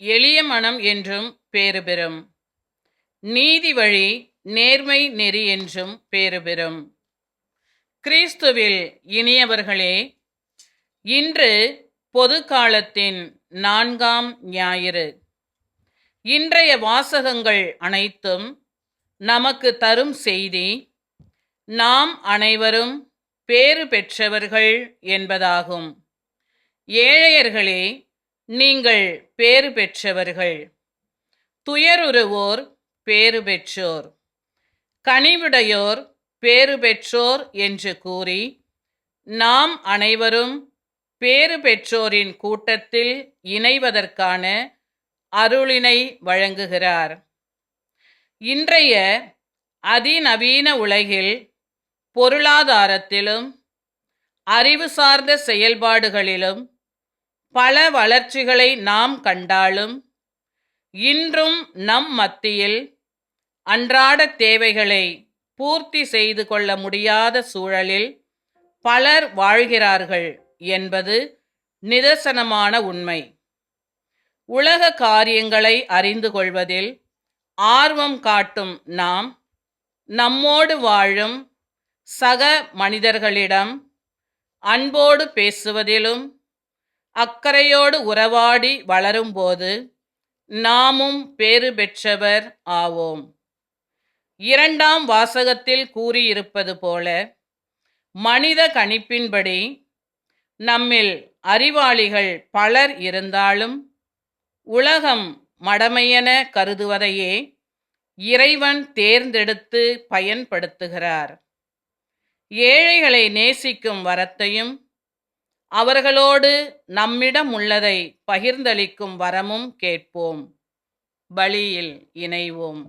எளிய மனம் என்றும் பேறு பெறும். நீதி வழி நேர்மை நெறி என்றும் பேறு பெறும். கிறிஸ்துவில் இனியவர்களே, இன்று பொது காலத்தின் 4ஆம் ஞாயிறு. இன்றைய வாசகங்கள் அனைத்தும் நமக்கு தரும் செய்தி, நாம் அனைவரும் பேறு பெற்றவர்கள் என்பதாகும். ஏழையர்களே, நீங்கள் பேறு பெற்றவர்கள். துயருறுவோர் பேறு பெற்றோர். கனிவுடையோர் பேறு பெற்றோர் என்று கூறி, நாம் அனைவரும் பேறு பெற்றோரின் கூட்டத்தில் இணைவதற்கான அருளினை வழங்குகிறார். இன்றைய அதிநவீன உலகில் பொருளாதாரத்திலும் அறிவு சார்ந்த செயல்பாடுகளிலும் பல வளர்ச்சிகளை நாம் கண்டாலும், இன்றும் நம் மத்தியில் அன்றாட தேவைகளை பூர்த்தி செய்து கொள்ள முடியாத சூழலில் பலர் வாழ்கிறார்கள் என்பது நிதர்சனமான உண்மை. உலக காரியங்களை அறிந்து கொள்வதில் ஆர்வம் காட்டும் நாம், நம்மோடு வாழும் சக மனிதர்களிடம் அன்போடு பேசுவதிலும் அக்கறையோடு உறவாடி வளரும்போது நாமும் பேறு பெற்றவர் ஆவோம். 2ஆம் வாசகத்தில் கூறியிருப்பது போல, மனித கணிப்பின்படி நம்மில் அறிவாளிகள் பலர் இருந்தாலும் உலகம் மடமையென கருதுவதையே இறைவன் தேர்ந்தெடுத்து பயன்படுத்துகிறார். ஏழைகளை நேசிக்கும் வரத்தையும் அவர்களோடு நம்மிடம் உள்ளதை பகிர்ந்தளிக்கும் வரமும் கேட்போம். பலியில் இணைவோம்.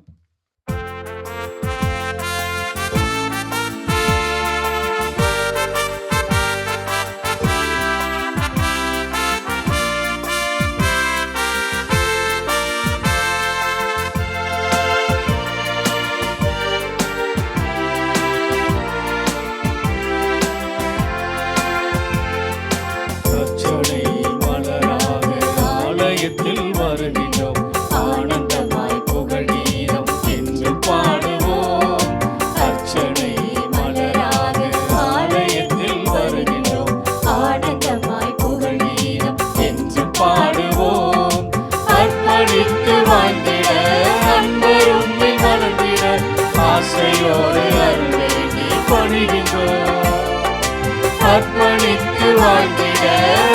அர்ப்பணித்து வாழ்ந்திட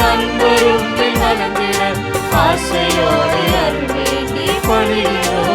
அன்பரும் மலர்ந்திட ஆசையோடு அருள் வேண்டி பணிகிறோம்.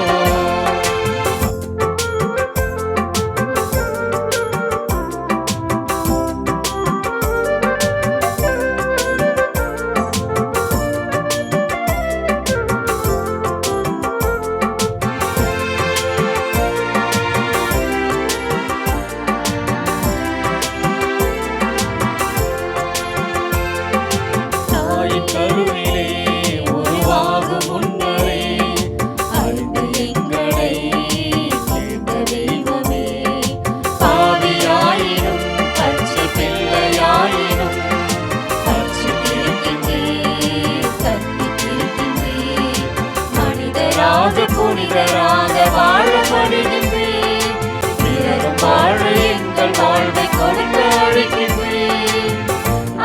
புனிதராக வாழ படுகின்றேன். பிறரும் வாழ எங்கள் வாழ்வை கொடுக்க அழைக்கின்றேன்.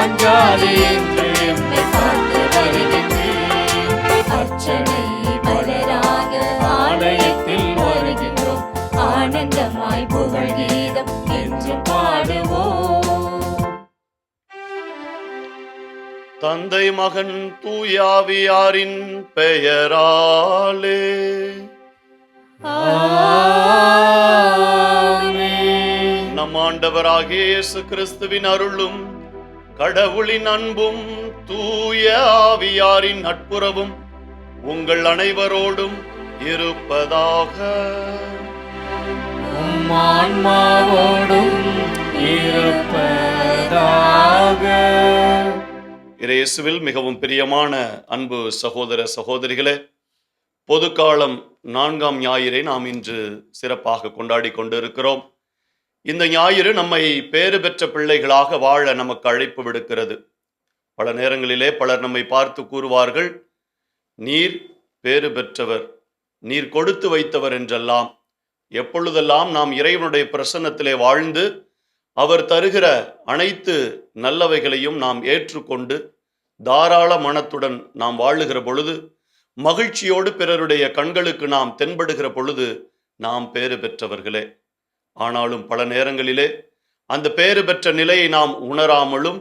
அஞ்சாது என்று எம்மை காத்து வருகின்றேன். அர்ச்சனை மலராக ஆலயத்தில் வருகின்றோம். ஆனந்தமாய் புகழ் கீதம் என்று பாடுவோம். தந்தை மகன் தூயாவியாரின் பெயராலே ஆமென். நம் ஆண்டவராகிய இயேசு கிறிஸ்துவின் அருளும் கடவுளின் அன்பும் தூய ஆவியாரின் நட்புறவும் உங்கள் அனைவரோடும் இருப்பதாக. உம் ஆன்மாவோடும் இருப்பதாக. இயேசுவில் மிகவும் பிரியமான அன்பு சகோதர சகோதரிகளே, பொதுக்காலம் 4ஆம் ஞாயிறை நாம் இன்று சிறப்பாக கொண்டாடி கொண்டிருக்கிறோம். இந்த ஞாயிறு நம்மை பேறு பெற்ற பிள்ளைகளாக வாழ நமக்கு அழைப்பு விடுக்கிறது. பல நேரங்களிலே பலர் நம்மை பார்த்து கூறுவார்கள், நீர் பேறு பெற்றவர், நீர் கொடுத்து வைத்தவர் என்றெல்லாம் எப்பொழுதெல்லாம் நாம் இறைவனுடைய பிரசன்னத்திலே வாழ்ந்து அவர் தருகிற அனைத்து நல்லவைகளையும் நாம் ஏற்றுக்கொண்டு தாராள மனத்துடன் நாம் வாழுகிற பொழுது, மகிழ்ச்சியோடு பிறருடைய கண்களுக்கு நாம் தென்படுகிற பொழுது நாம் பேறு பெற்றவர்களே. ஆனாலும் பல நேரங்களிலே அந்த பேறு பெற்ற நிலையை நாம் உணராமலும்,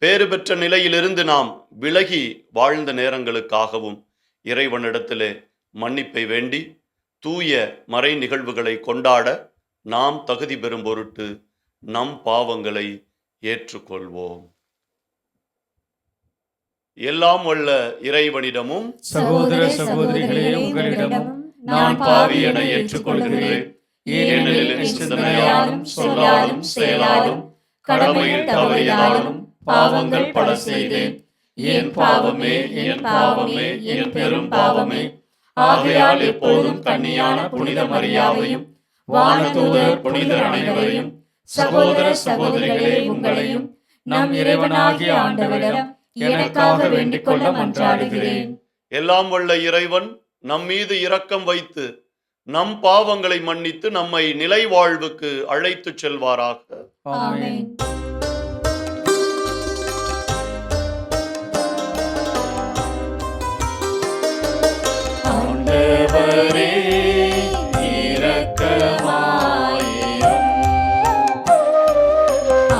பேறு பெற்ற நிலையிலிருந்து நாம் விலகி வாழ்ந்த நேரங்களுக்காகவும் இறைவனிடத்திலே மன்னிப்பை வேண்டி தூய மறை நிகழ்வுகளை கொண்டாட நாம் தகுதி பெறும் பொருட்டு நம் பாவங்களை ஏற்றுக்கொள்வோம். எல்லாம் வல்ல இறைவனிடமும் சகோதர சகோதரிகளே, உங்களிடமும் நான் பாவி என ஏற்றுக்கொள்கிறேன். ஏனெனில் என் சிந்தனையாலும் சொல்லாலும் செயலாலும் கடமையில் தவறியதாலும் பாவங்கள் பல செய்தேன். என் பாவமே, என் பாவமே, என் பெரும் பாவமே. ஆகையால் எப்போதும் கன்னியான புனித மரியாவையும் வானதூதர் புனிதர் அனைவரையும், சகோதர சகோதரிகளே, உங்களையும் நம் இறைவனாகிய ஆண்டவரிடம் எனக்காக வேண்டிக் கொள்ள மன்றாடுகிறேன். எல்லாம் வல்ல இறைவன் நம் மீது இரக்கம் வைத்து நம் பாவங்களை மன்னித்து நம்மை நிலை வாழ்வுக்கு அழைத்துச் செல்வாராக. ஆமென். ஆண்டவரே இரக்கமாயிரும்.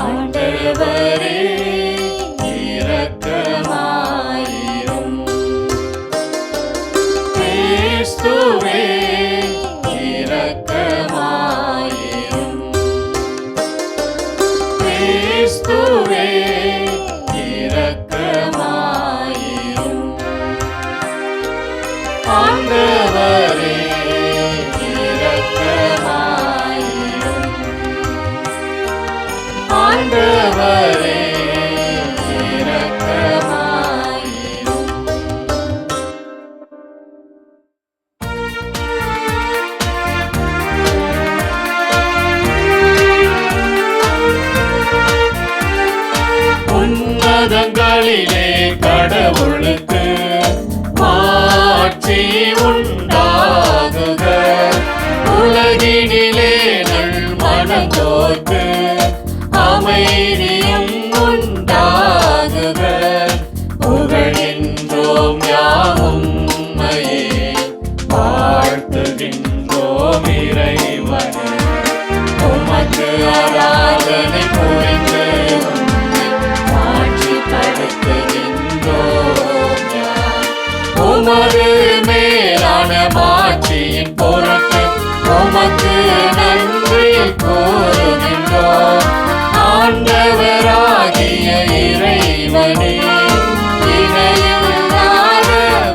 ஆண்டவரே இரக்கமாயிரும். கிறிஸ்துவே இரக்கமாயிரும். கிறிஸ்துவே இரக்கமாயிரும். ஆண்டவரே இரக்கமாயிரும். ஆண்டவரே இரக்கமாயிரும். உன்னதங்களிலே கடவுளுக்கு மாட்சி உண்டாகுக. உலகினிலே நல் மனத்தோர்க்கு அமைதியும் உண்டாகுக. புகழ்கின்றோம் யாவும் உம்மையே, வாழ்த்துகின்றோம் இறைவனே. உமக்கு ஆராதனை புரிந்து உம்மை ஆட்சிப்படுத்துகின்றோம் யாம். உமது மேலான மாட்சியின் பொருட்டு உமக்கு நன்றி கூறுகின்றோம். ஆண்டவராகிய இறைவனே, இணையில்லாத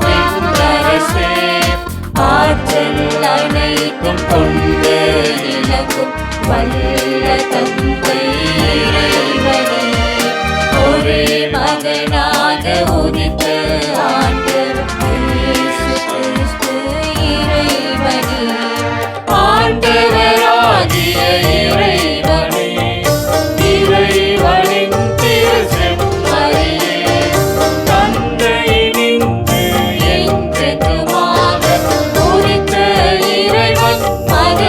விண்ணரசே, ஆற்றல் அனைத்தும் கொண்டு இலக்கும் வல்ல தந்தை இறைவனே, ஒரே மகனாக உதித்த ஆண்டவர் இயேசு கிறிஸ்து இறைவனே. ஆண்டவராகிய இறைவனே, இறைவனின் திருச்செம்மறியே, தந்தையினின்று என்றென்றுமாக உதித்த இறைவன் மகனே,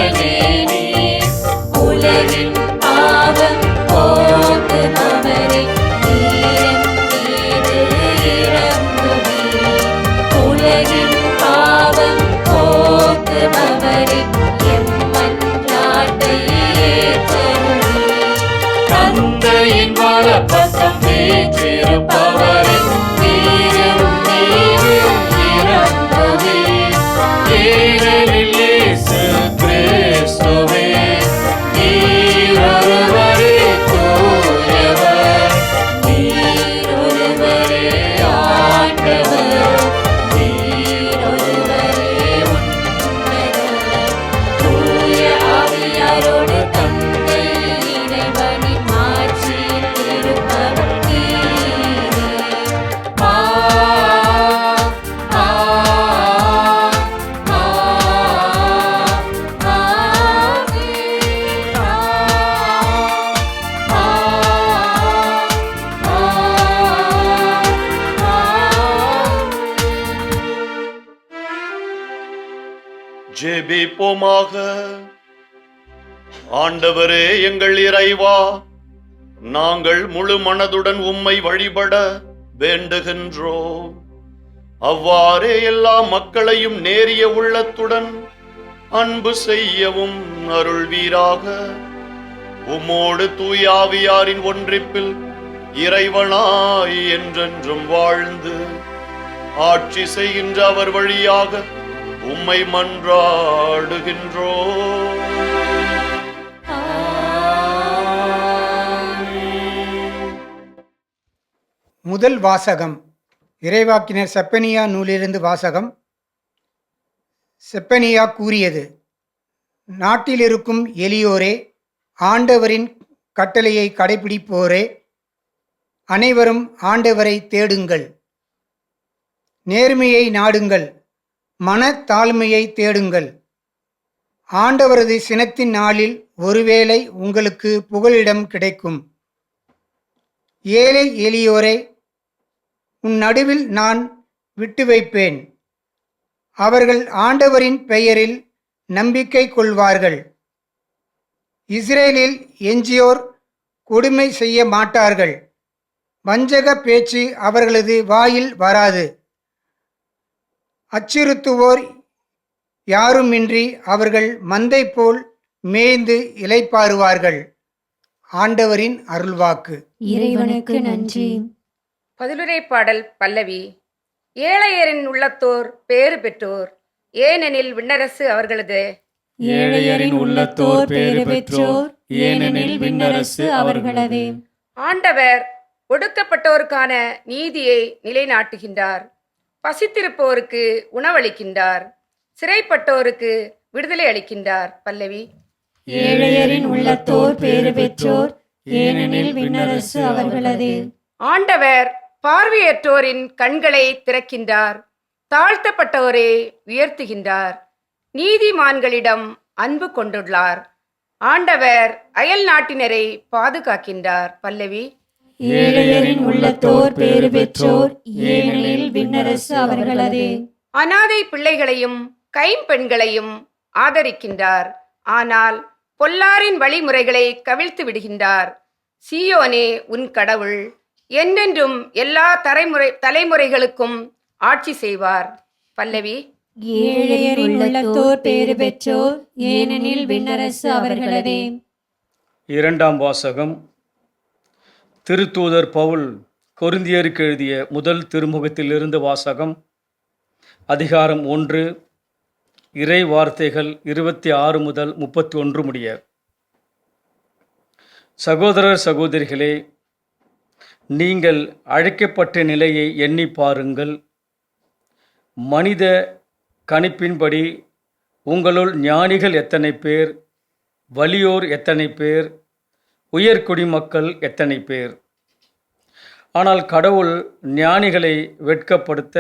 ஜெபிப்போமாக. ஆண்டவரே எங்கள் இறைவா, நாங்கள் முழு மனதுடன் உம்மை வழிபட வேண்டுகின்றோம். அவ்வாறே எல்லா மக்களையும் நேரிய உள்ளத்துடன் அன்பு செய்யவும் அருள்வீராக. உம்மோடு தூயாவியாரின் ஒன்றிப்பில் இறைவனாய் என்றென்றும் வாழ்ந்து ஆட்சி செய்கின்ற அவர் வழியாக உம்மை மன்றாடுகின்றோம். முதல் வாசகம் இறைவாக்கினர் செப்பனியா நூலிலிருந்து வாசகம். செப்பனியா கூறியது: நாட்டில் இருக்கும் எளியோரே, ஆண்டவரின் கட்டளையை கடைபிடிப்போரே, அனைவரும் ஆண்டவரை தேடுங்கள். நேர்மையை நாடுங்கள், மனத்தாழ்மையை தேடுங்கள். ஆண்டவரது சினத்தின் நாளில் ஒருவேளை உங்களுக்கு புகலிடம் கிடைக்கும். ஏழை எளியோரே, உன் நடுவில் நான் விட்டு வைப்பேன். அவர்கள் ஆண்டவரின் பெயரில் நம்பிக்கை கொள்வார்கள். இஸ்ரேலில் எஞ்சியோர் கொடுமை செய்ய மாட்டார்கள். வஞ்சக பேச்சு அவர்களது வாயில் வராது. அச்சுறுத்துவோர் யாருமின்றி அவர்கள் மந்தை போல் மேய்ந்து இளைப்பாறுவார்கள். ஆண்டவரின் அருள்வாக்கு. இறைவனுக்கு நன்றி. பதிலுரை பாடல் பல்லவி. ஏழையரின் உள்ளத்தோர் பேறு பெற்றோர், ஏனெனில் விண்ணரசு அவர்களது. ஏழையரின் உள்ளத்தோர் பேறு பெற்றோர், ஏனெனில் விண்ணரசு அவர்களதே. ஆண்டவர் ஒடுக்கப்பட்டோருக்கான நீதியை நிலைநாட்டுகின்றார். பசித்திருப்போருக்கு உணவளிக்கின்றார். சிறைப்பட்டோருக்கு விடுதலை அளிக்கின்றார். பல்லவி. ஏழையரின் உள்ளத்தோர் பேறு பெற்றோர், ஏனெனில் விண்ணரசு அவர்களதே. ஆண்டவர் பார்வையற்றோரின் கண்களை திறக்கின்றார். தாழ்த்தப்பட்டோரை உயர்த்துகின்றார். நீதிமான்களிடம் அன்பு கொண்டுள்ளார். ஆண்டவர் அயல் நாட்டினரை பாதுகாக்கின்றார். பல்லவி. ஏழையரின் உள்ளத்தோர் பேறு பெற்றோர், ஏனெனில் விண்ணரசு அவர்களதே. அனாதை பிள்ளைகளையும் கைம்பெண்களையும் ஆதரிக்கின்றார். ஆனால் பொல்லாரின் வழிமுறைகளை கவிழ்த்து விடுகின்றார். சீயோனே உன் கடவுள் என்றென்றும் எல்லா தலைமுறைகளுக்கும் ஆட்சி செய்வார். பல்லவி. ஏழையரின் உள்ளத்தோர் பேறு பெற்றோர், ஏனெனில் விண்ணரசு அவர்களதே. இரண்டாம் வாசகம். திருத்தூதர் பவுல் கொரிந்தியருக்கு எழுதிய முதல் திருமுகத்திலிருந்து வாசகம். அதிகாரம் 1, இறை வார்த்தைகள் 26 முதல் 31 முடிய. சகோதரர் சகோதரிகளே, நீங்கள் அழைக்கப்பட்ட நிலையை எண்ணி பாருங்கள். மனித கணிப்பின்படி உங்களுள் ஞானிகள் எத்தனை பேர், வலியோர் எத்தனை பேர், உயர்குடிமக்கள் எத்தனை பேர். ஆனால் கடவுள் ஞானிகளை வெட்கப்படுத்த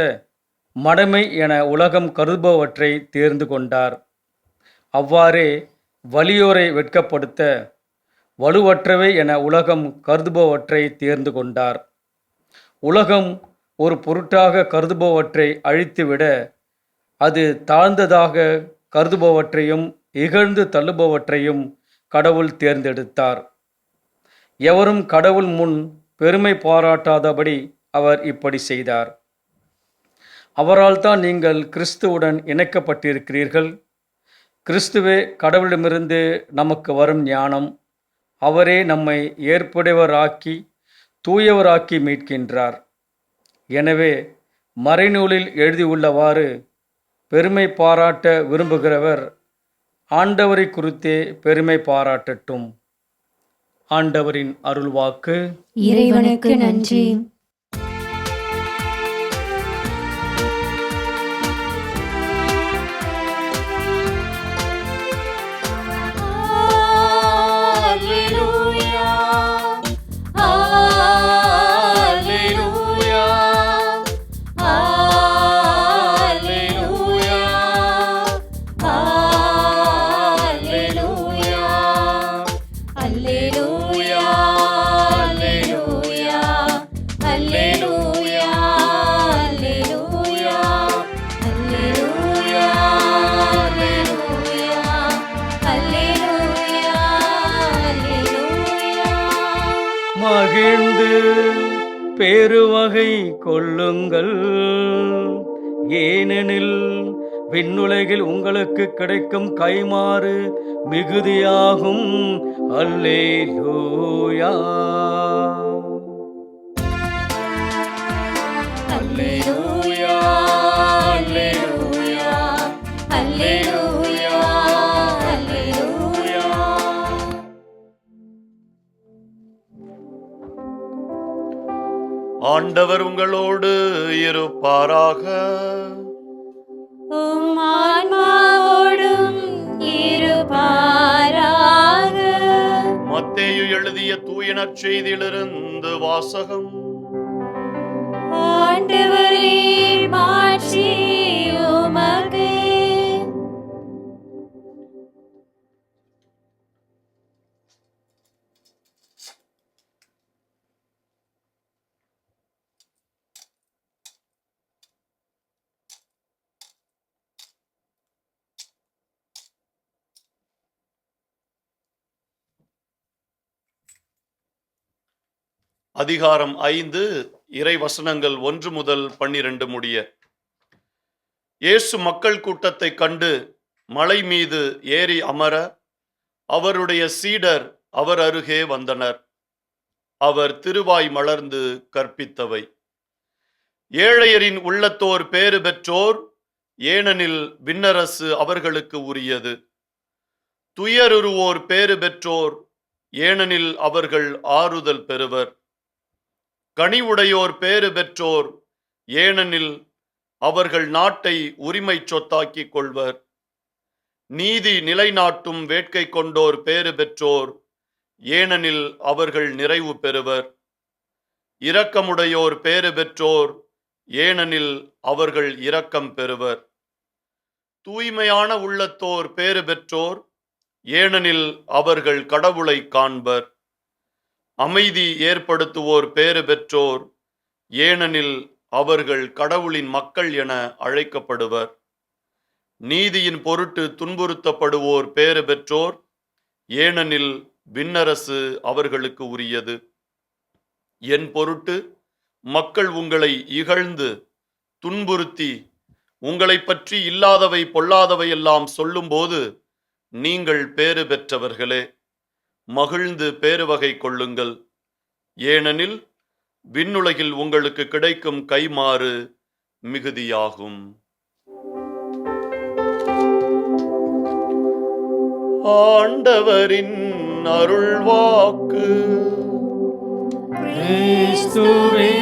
மடமை என உலகம் கருதுபவற்றை தேர்ந்து கொண்டார். அவ்வாறே வலியோரை வெட்கப்படுத்த வலுவற்றவை என உலகம் கருதுபவற்றை தேர்ந்து கொண்டார். உலகம் ஒரு பொருட்டாக கருதுபவற்றை அழித்துவிட அது தாழ்ந்ததாக கருதுபவற்றையும் இகழ்ந்து தள்ளுபவற்றையும் கடவுள் தேர்ந்தெடுத்தார். எவரும் கடவுள் முன் பெருமை பாராட்டாதபடி அவர் இப்படி செய்தார். அவரால் தான் நீங்கள் கிறிஸ்துவுடன் இணைக்கப்பட்டிருக்கிறீர்கள். கிறிஸ்துவே கடவுளிடமிருந்து நமக்கு வரும் ஞானம். அவரே நம்மை ஏற்புடையவராக்கி தூயவராக்கி மீட்கின்றார். எனவே மறைநூலில் எழுதியுள்ளவாறு பெருமை பாராட்ட விரும்புகிறவர் ஆண்டவரை குறித்தே பெருமை பாராட்டட்டும். ஆண்டவரின் அருள்வாக்கு. இறைவனுக்கு நன்றி. Alleluia, alleluia, மகிழ்ந்து பெருவகை கொள்ளுங்கள், ஏனெனில் விண்ணுலகில் உங்களுக்கு கிடைக்கும் கைமாறு மிகுதியாகும். அல்லேலூயா. அல்லேலூயா, அல்லேலூயா, அல்லேலூயா, அல்லேலூயா. ஆண்டவர் உங்களோடு இருப்பாராக. உம் ஆன்மாவோடும் இருப்பாராக. மத்தேயு எழுதிய தூய நற்செய்தியிலிருந்து வாசகம். ஆண்டவரே, மாட்சி உமக்கே. அதிகாரம் 5, இறை வசனங்கள் 1 முதல் 12 முடிய. இயேசு மக்கள் கூட்டத்தை கண்டு மலை மீது ஏறி அமர அவருடைய சீடர் அவர் அருகே வந்தனர். அவர் திருவாய் மலர்ந்து கற்பித்தவை. ஏழையரின் உள்ளத்தோர் பேறு பெற்றோர், ஏனெனில் விண்ணரசு அவர்களுக்கு உரியது. துயருருவோர் பேறு பெற்றோர், ஏனெனில் அவர்கள் ஆறுதல் பெறுவர். கனிவுடையோர் பேறு பெற்றோர், ஏனெனில் அவர்கள் நாட்டை உரிமை சொத்தாக்கிக் கொள்வர். நீதி நிலைநாட்டும் வேட்கை கொண்டோர் பேறு பெற்றோர், ஏனெனில் அவர்கள் நிறைவு பெறுவர். இரக்கமுடையோர் பேறு பெற்றோர், ஏனெனில் அவர்கள் இரக்கம் பெறுவர். தூய்மையான உள்ளத்தோர் பேறு பெற்றோர், ஏனெனில் அவர்கள் கடவுளை காண்பர். அமைதி ஏற்படுத்துவோர் பேறு பெற்றோர், ஏனெனில் அவர்கள் கடவுளின் மக்கள் என அழைக்கப்படுவர். நீதியின் பொருட்டு துன்புறுத்தப்படுவோர் பேறு பெற்றோர், ஏனெனில் விண்ணரசு அவர்களுக்கு உரியது. என் பொருட்டு மக்கள் உங்களை இகழ்ந்து துன்புறுத்தி உங்களை பற்றி இல்லாதவை பொல்லாதவை எல்லாம் சொல்லும்போது நீங்கள் பேறு பெற்றவர்களே. மகிழ்ந்து பேருவகை கொள்ளுங்கள், ஏனெனில் விண்ணுலகில் உங்களுக்கு கிடைக்கும் கைமாறு மிகுதியாகும். ஆண்டவரின் அருள்வாக்கு. கிறிஸ்துவே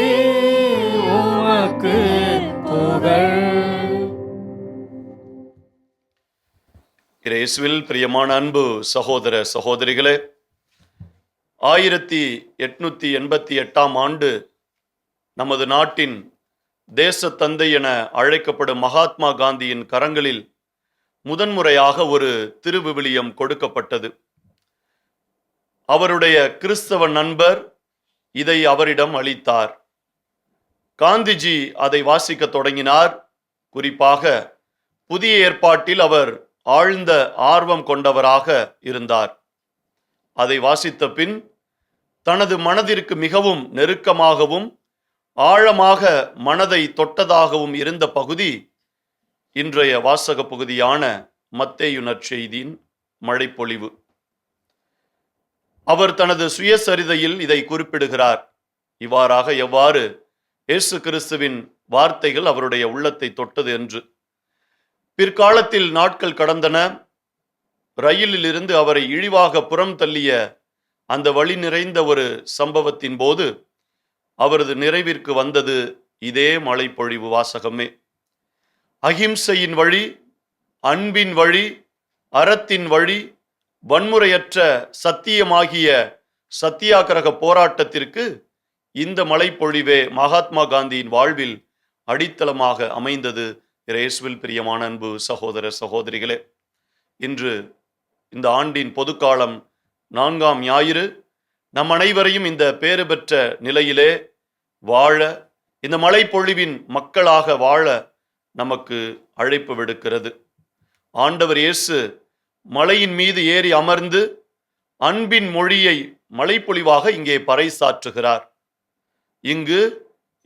உமக்கு புகழ். இயேசுவில் பிரியமான அன்பு சகோதர சகோதரிகளே, 1888 ஆண்டு நமது நாட்டின் தேச தந்தை என அழைக்கப்படும் மகாத்மா காந்தியின் கரங்களில் முதன்முறையாக ஒரு திருவிவிலியம் கொடுக்கப்பட்டது. அவருடைய கிறிஸ்தவ நண்பர் இதை அவரிடம் அளித்தார். காந்திஜி அதை வாசிக்க தொடங்கினார். குறிப்பாக புதிய ஏற்பாட்டில் அவர் ஆழ்ந்த ஆர்வம் கொண்டவராக இருந்தார். அதை வாசித்த பின் தனது மனதிற்கு மிகவும் நெருக்கமாகவும் ஆழமாக மனதை தொட்டதாகவும் இருந்த பகுதி இன்றைய வாசக பகுதியான மத்தேயு நற்செய்தியின் மழைப்பொழிவு. அவர் தனது சுயசரிதையில் இதை குறிப்பிடுகிறார். இவ்வாறாக எவ்வாறு இயேசு கிறிஸ்துவின் வார்த்தைகள் அவருடைய உள்ளத்தை தொட்டது என்று. பிற்காலத்தில் நாட்கள் கடந்தன. ரயிலில் இருந்து அவரை இழிவாக புறம் தள்ளிய அந்த வழி நிறைந்த ஒரு சம்பவத்தின் போது அவரது நிறைவிற்கு வந்தது இதே மழைப்பொழிவு வாசகமே. அகிம்சையின் வழி, அன்பின் வழி, அறத்தின் வழி, வன்முறையற்ற சத்தியமாகிய சத்தியாகிரக போராட்டத்திற்கு இந்த மழைப்பொழிவே மகாத்மா காந்தியின் வாழ்வில் அடித்தளமாக அமைந்தது. இயேசுவில் பிரியமான அன்பு சகோதர சகோதரிகளே, இன்று இந்த ஆண்டின் பொதுக்காலம் 4ஆம் ஞாயிறு நம் அனைவரையும் இந்த பேறு பெற்ற நிலையிலே வாழ, இந்த மழைப்பொழிவின் மக்களாக வாழ நமக்கு அழைப்பு விடுக்கிறது. ஆண்டவர் இயேசு மலையின் மீது ஏறி அமர்ந்து அன்பின் மொழியை மழைப்பொழிவாக இங்கே பறைசாற்றுகிறார். இங்கு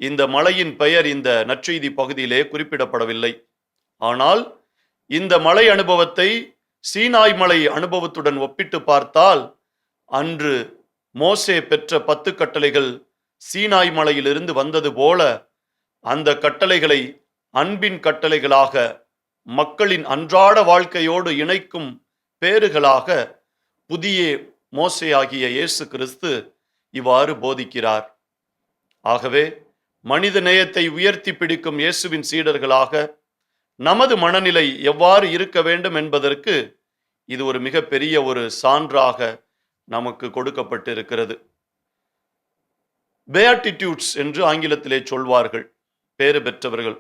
இந்த மலையின் பெயர் இந்த நற்செய்தி பகுதியிலே குறிப்பிடப்படவில்லை. ஆனால் இந்த மலை அனுபவத்தை சீனாய் மலை அனுபவத்துடன் ஒப்பிட்டு பார்த்தால், அன்று மோசே பெற்ற 10 கட்டளைகள் சீனாய் மலையிலிருந்து வந்தது போல, அந்த கட்டளைகளை அன்பின் கட்டளைகளாக மக்களின் அன்றாட வாழ்க்கையோடு இணைக்கும் பேறுகளாக புதிய மோசேயாகிய இயேசு கிறிஸ்து இவ்வாறு போதிக்கிறார். ஆகவே மனித நேயத்தை உயர்த்தி பிடிக்கும் இயேசுவின் சீடர்களாக நமது மனநிலை எவ்வாறு இருக்க வேண்டும் என்பதற்கு இது ஒரு மிகப்பெரிய ஒரு சான்றாக நமக்கு கொடுக்கப்பட்டிருக்கிறது. பேட்டிடியூட்ஸ் என்று ஆங்கிலத்திலே சொல்வார்கள், பேறு பெற்றவர்கள்.